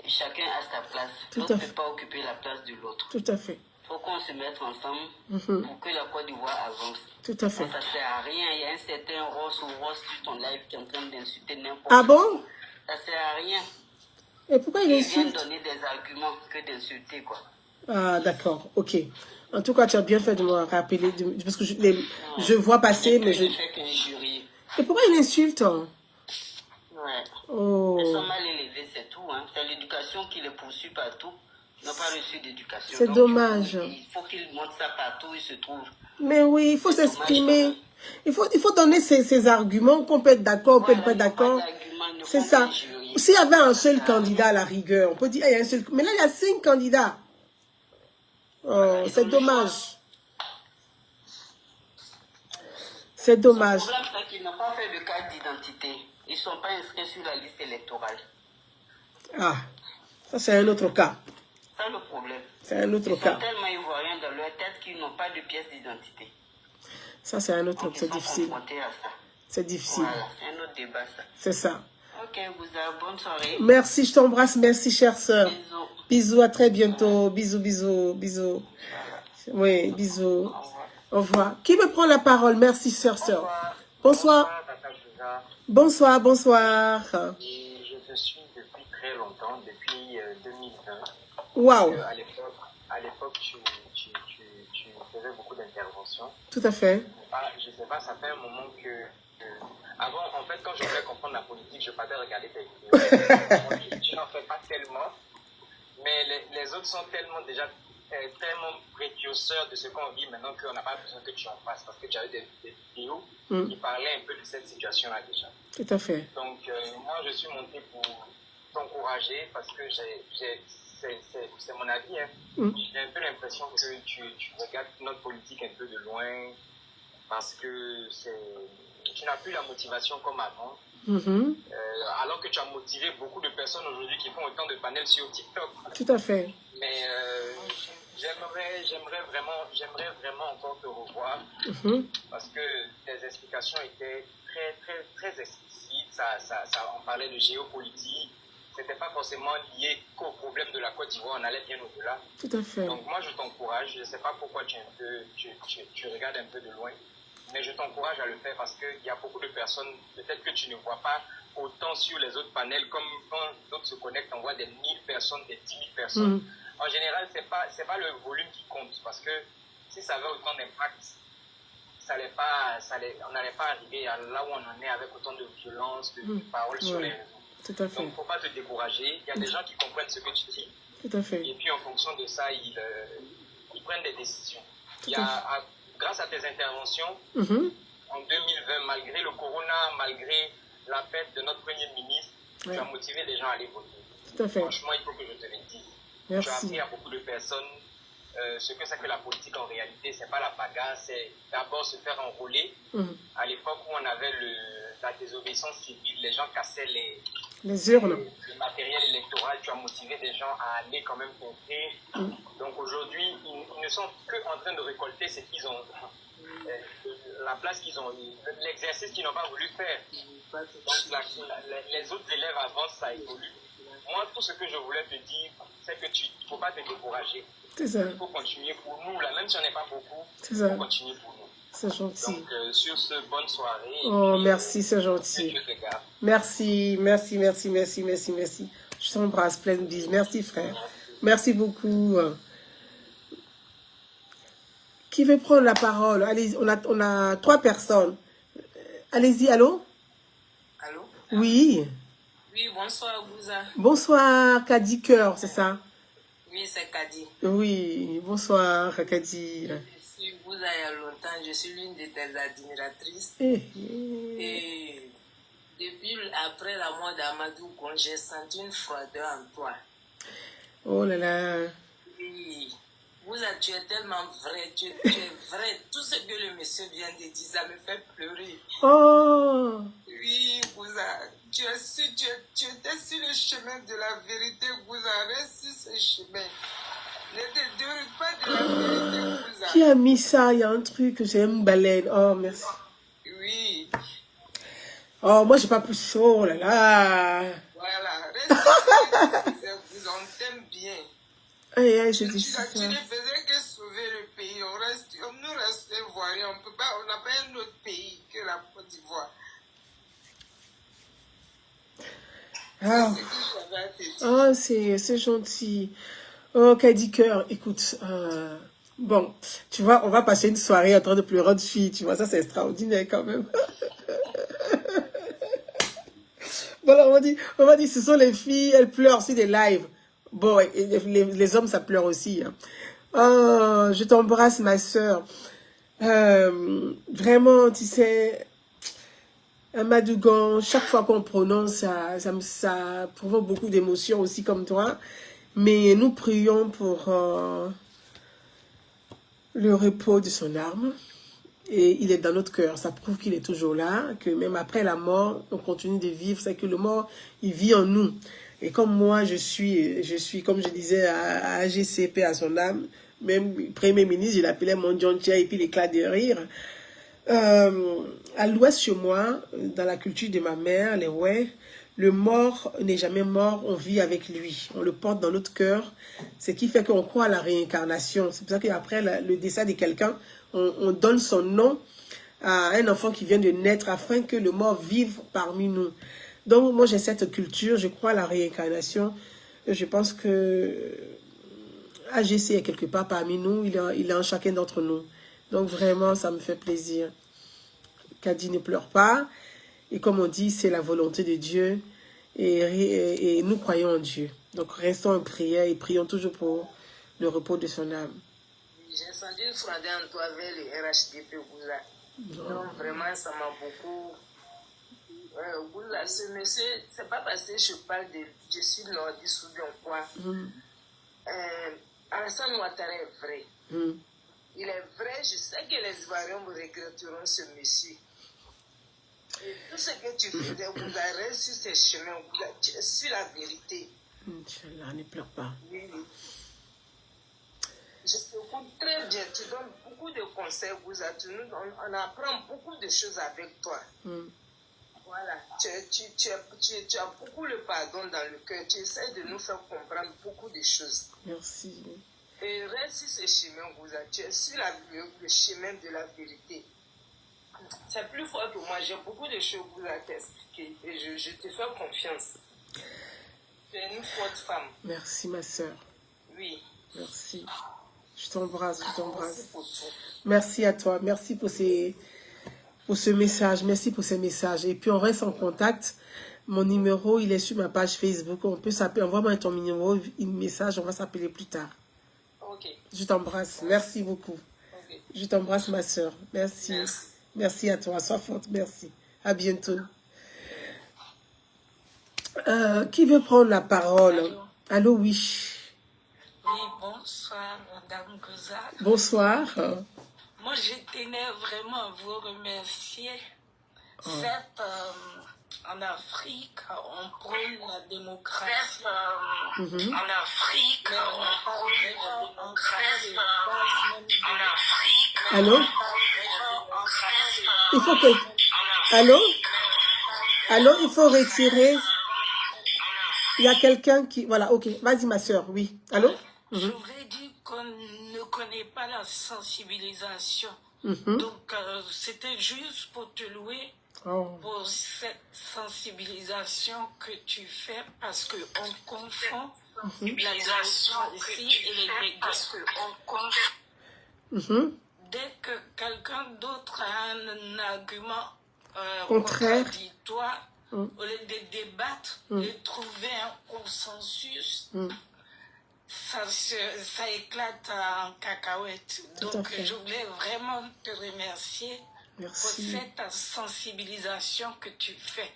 Et chacun a sa place. Tout L'autre à ne fait. peut pas occuper la place de l'autre. Tout à fait. Il faut qu'on se mette ensemble pour que la Côte d'Ivoire avance. Tout à fait. Ça ne sert à rien. Il y a un certain Ross ou Ross sur ton live qui est en train d'insulter n'importe Ah qui. bon? Ça ne sert à rien. Et pourquoi il Ils viennent insulte? donner des arguments que d'insulter, quoi. Ah, d'accord, ok. En tout cas, tu as bien fait de me rappeler, parce que je vois passer, mais je... ne fais qu'un jury. Et pourquoi il insulte? Hein? Ouais. Oh. Ils sont mal élevés, c'est tout. Hein. C'est l'éducation qui les poursuit partout. Ils n'ont pas reçu d'éducation. C'est Donc, dommage. Il faut qu'ils montrent ça partout où ils se trouvent. Mais oui, il faut C'est s'exprimer. dommage, Il faut donner ses arguments, qu'on peut être d'accord, on peut être pas d'accord. C'est ça. S'il y avait un seul candidat à la rigueur, on peut dire, il y a un seul... Mais là, il y a 5 candidats. Oh, c'est dommage. C'est dommage. Le problème, c'est qu'ils Ils n'ont pas fait de carte d'identité. Ils ne sont pas inscrits sur la liste électorale. Ah, ça c'est un autre cas. C'est le problème. C'est un autre Ils cas. sont tellement ivoiriens dans leur tête qu'ils n'ont pas de pièce d'identité. Ça c'est un autre, c'est difficile. Confrontés à ça. C'est difficile. Voilà, c'est un autre débat ça. C'est ça. Ok, bonne soirée. Merci, je t'embrasse. Merci, chère sœur. Bisous. Bisous, à très bientôt. Bisous, bisous, bisous. Oui, bisous. Au revoir. Qui veut prendre la parole? Merci, sœur. Bonsoir. Bonsoir, bonsoir. Et je te suis depuis très longtemps, depuis 2020. Waouh. À l'époque, tu faisais beaucoup d'interventions. Tout à fait. Je sais pas, ça fait un moment que... Avant, en fait, quand je voulais comprendre la politique, je partais regarder tes vidéos. Tu n'en fais pas tellement, mais les autres sont tellement précurseurs de ce qu'on vit maintenant qu'on n'a pas besoin que tu en fasses, parce que tu avais des vidéos qui parlaient un peu de cette situation-là déjà. Tout à fait. Donc, moi, je suis monté pour t'encourager parce que c'est mon avis. Hein. J'ai un peu l'impression que tu regardes notre politique un peu de loin parce que tu n'as plus la motivation comme avant. Alors que tu as motivé beaucoup de personnes aujourd'hui qui font autant de panels sur TikTok. Tout à fait. Mais j'aimerais vraiment encore te revoir parce que tes explications étaient très, très, très explicites. On parlait de géopolitique. C'était pas forcément lié qu'au problème de la Côte d'Ivoire. On allait bien au-delà. Tout à fait. Donc moi, je t'encourage. Je ne sais pas pourquoi tu regardes un peu de loin. Mais je t'encourage à le faire parce qu'il y a beaucoup de personnes, peut-être que tu ne vois pas autant sur les autres panels, comme quand d'autres se connectent, on voit des 1000 personnes, des 10 000 personnes. En général, c'est pas le volume qui compte parce que si ça avait autant d'impact, on n'allait pas arriver à là où on en est avec autant de violence, de paroles sur les réseaux. Tout à fait. Donc, il ne faut pas te décourager. Il y a des gens qui comprennent ce que tu dis. Tout à fait. Et puis, en fonction de ça, ils prennent des décisions. Grâce à tes interventions, en 2020, malgré le corona, malgré la perte de notre Premier ministre, tu as motivé les gens à aller voter. Tout à fait. Franchement, il faut que je te le dise. Merci. Tu as appris à beaucoup de personnes ce que c'est que la politique en réalité. Ce n'est pas la bagarre, c'est d'abord se faire enrôler. À l'époque où on avait la désobéissance civile, les gens cassaient les urnes. Le matériel électoral, tu as motivé des gens à aller quand même voter. Donc aujourd'hui, ils ne sont que en train de récolter ce qu'ils ont, la place qu'ils ont, l'exercice qu'ils n'ont pas voulu faire. Donc les autres élèves avancent, ça évolue. Moi, tout ce que je voulais te dire, c'est que tu ne faut pas te décourager. C'est ça. Il faut continuer pour nous, là, même si on n'est pas beaucoup, il ça. faut continuer pour nous. C'est gentil. Donc, sur ce, bonne soirée. Oh, merci, c'est gentil. Merci, merci, merci, merci, merci, merci. Je t'embrasse, plein de bises. Merci, frère. Merci beaucoup. Qui veut prendre la parole? Allez, on a 3 personnes. Allez-y, allô? Allô? Oui. Oui, bonsoir, Gouza. Bonsoir, Kadi Cœur, c'est ça? Oui, c'est Kadi. Oui, bonsoir, Kadi. Je suis Gouza il y a longtemps, je suis l'une de tes admiratrices. Et depuis après la mort d'Amadou Gon, j'ai senti une froideur en toi. Oh là là. Oui. Gouza, tu es tellement vrai, tu es vrai. Tout ce que le monsieur vient de dire, ça me fait pleurer. Oh. Oui, Gouza, tu étais sur le chemin de la vérité, Gouza. Reste sur ce chemin. Ne te déroule pas de la vérité, Gouza. Qui a mis ça? Il y a un truc, j'ai une baleine. Oh, merci. Oui. Oh, moi, j'ai pas pu. Oh là là. Voilà, reste sur ce chemin, Gouza. On t'aime bien. Aïe, aïe, je dis Tu ça. ne faisais que sauver le pays. Nous restons ivoiriens. On n'a pas un autre pays que la Côte d'Ivoire. Ah. C'est ce que j'avais à te dire. Oh, c'est gentil. Oh, Kadi Cœur, écoute, bon, tu vois, on va passer une soirée en train de pleurer de filles, tu vois, ça c'est extraordinaire quand même. Voilà, on va dire, ce sont les filles, elles pleurent aussi des lives. Bon, et les hommes, ça pleure aussi. Hein. Oh, je t'embrasse, ma soeur. Vraiment, tu sais, Amadou Gon, chaque fois qu'on prononce, ça provoque beaucoup d'émotions aussi comme toi. Mais nous prions pour le repos de son âme. Et il est dans notre cœur. Ça prouve qu'il est toujours là, que même après la mort, on continue de vivre. C'est que le mort, il vit en nous. Et comme moi, je suis comme je disais, à AGCP, à son âme, même Premier ministre, je l'appelais mon John Tia, et puis l'éclat de rire. À l'ouest chez moi, dans la culture de ma mère, les ouais, le mort n'est jamais mort, on vit avec lui. On le porte dans notre cœur. Ce qui fait qu'on croit à la réincarnation. C'est pour ça qu'après le décès de quelqu'un, on donne son nom à un enfant qui vient de naître afin que le mort vive parmi nous. Donc, moi, j'ai cette culture, je crois à la réincarnation. Je pense que AGC est quelque part parmi nous, il est en chacun d'entre nous. Donc, vraiment, ça me fait plaisir. Kadi ne pleure pas. Et comme on dit, c'est la volonté de Dieu. Et nous croyons en Dieu. Donc, restons en prière et prions toujours pour le repos de son âme. J'ai senti une froideur en toi vers le RHDP Gouza. Donc vraiment, ça m'a beaucoup... Gouza, ce monsieur, c'est pas parce que je parle de... Je suis nordiste ou bien quoi. Alassane Ouattara est vrai. Il est vrai, je sais que les Ivoiriens vous regretteront ce monsieur. Et tout ce que tu faisais, vous arrêtez sur ces chemins, tu es sur la vérité. Inch'Allah, ne pleure pas. Oui. Je t'écoute très bien, tu donnes beaucoup de conseils, on apprend beaucoup de choses avec toi. Voilà, tu as beaucoup le pardon dans le cœur, tu essaies de nous faire comprendre beaucoup de choses. Merci. Et reste sur ce chemin, tu es sur le chemin de la vérité. C'est plus fort que moi, j'ai beaucoup de choses à t'expliquer et je te fais confiance. Tu es une forte femme. Merci ma soeur. Oui. Merci. Je t'embrasse, je t'embrasse. Merci pour tout. Merci à toi, merci pour ce message, merci pour ces messages. Et puis on reste en contact. Mon numéro, il est sur ma page Facebook. On peut s'appeler, envoie-moi ton numéro, un message, on va s'appeler plus tard. Ok. Je t'embrasse, merci beaucoup. Ok. Je t'embrasse ma soeur, merci. Merci à toi, sois forte, merci. À bientôt. Qui veut prendre la parole? Allô, oui. Oui, bonsoir, Madame Gouza. Bonsoir. Moi, je tenais vraiment à vous remercier. Certes, en Afrique, on prône la démocratie. En Afrique, on prône la démocratie. en Afrique. Allô? Il faut que... Allô? Allô, il faut retirer... Il y a quelqu'un qui... Voilà, ok. Vas-y, ma soeur, oui. Allô? Je voulais dire qu'on ne connaît pas la sensibilisation. Donc, c'était juste pour te louer pour cette sensibilisation que tu fais parce qu'on confond la démocratie et les médias. Dès que quelqu'un d'autre a un argument contradictoire, au lieu de débattre, de trouver un consensus, ça éclate en cacahuète. Donc, je voulais vraiment te remercier pour cette sensibilisation que tu fais.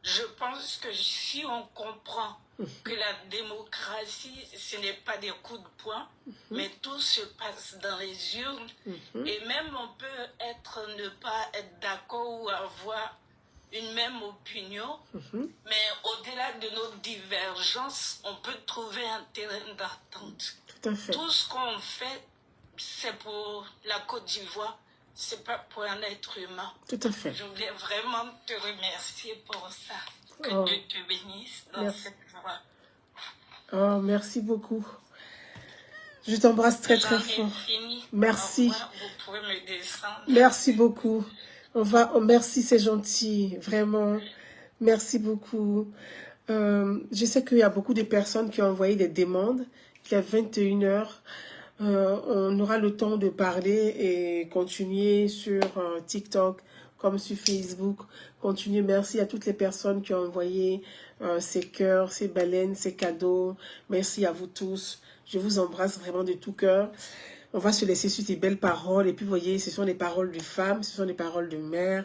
Je pense que si on comprend que la démocratie, ce n'est pas des coups de poing, mais tout se passe dans les urnes, et même on peut ne pas être d'accord ou avoir une même opinion, mais au-delà de nos divergences, on peut trouver un terrain d'entente. Tout ce qu'on fait, c'est pour la Côte d'Ivoire, c'est pas pour un être humain. Tout à fait. Je voulais vraiment te remercier pour ça. Que Dieu te bénisse dans cette voie. Oh, merci beaucoup. Je t'embrasse très très fort. Merci. Vous pouvez me descendre. Merci beaucoup. Merci, c'est gentil, vraiment. Merci beaucoup. Je sais qu'il y a beaucoup de personnes qui ont envoyé des demandes. Il est 21h. On aura le temps de parler et continuer sur TikTok comme sur Facebook. Continuer. Merci à toutes les personnes qui ont envoyé ces cœurs, ces baleines, ces cadeaux. Merci à vous tous. Je vous embrasse vraiment de tout cœur. On va se laisser sur ces belles paroles. Et puis, vous voyez, ce sont des paroles de femmes, ce sont des paroles de mères.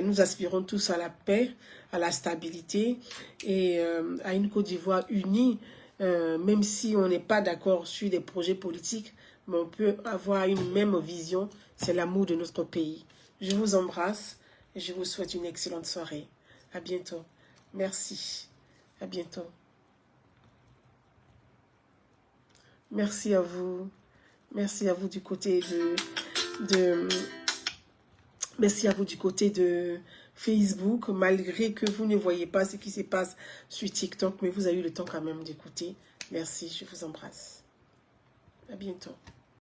Nous aspirons tous à la paix, à la stabilité et à une Côte d'Ivoire unie même si on n'est pas d'accord sur des projets politiques, mais on peut avoir une même vision, c'est l'amour de notre pays. Je vous embrasse et je vous souhaite une excellente soirée. À bientôt. Merci. À bientôt. Merci à vous. Merci à vous du côté merci à vous du côté de Facebook, malgré que vous ne voyez pas ce qui se passe sur TikTok, mais vous avez eu le temps quand même d'écouter. Merci, je vous embrasse. À bientôt.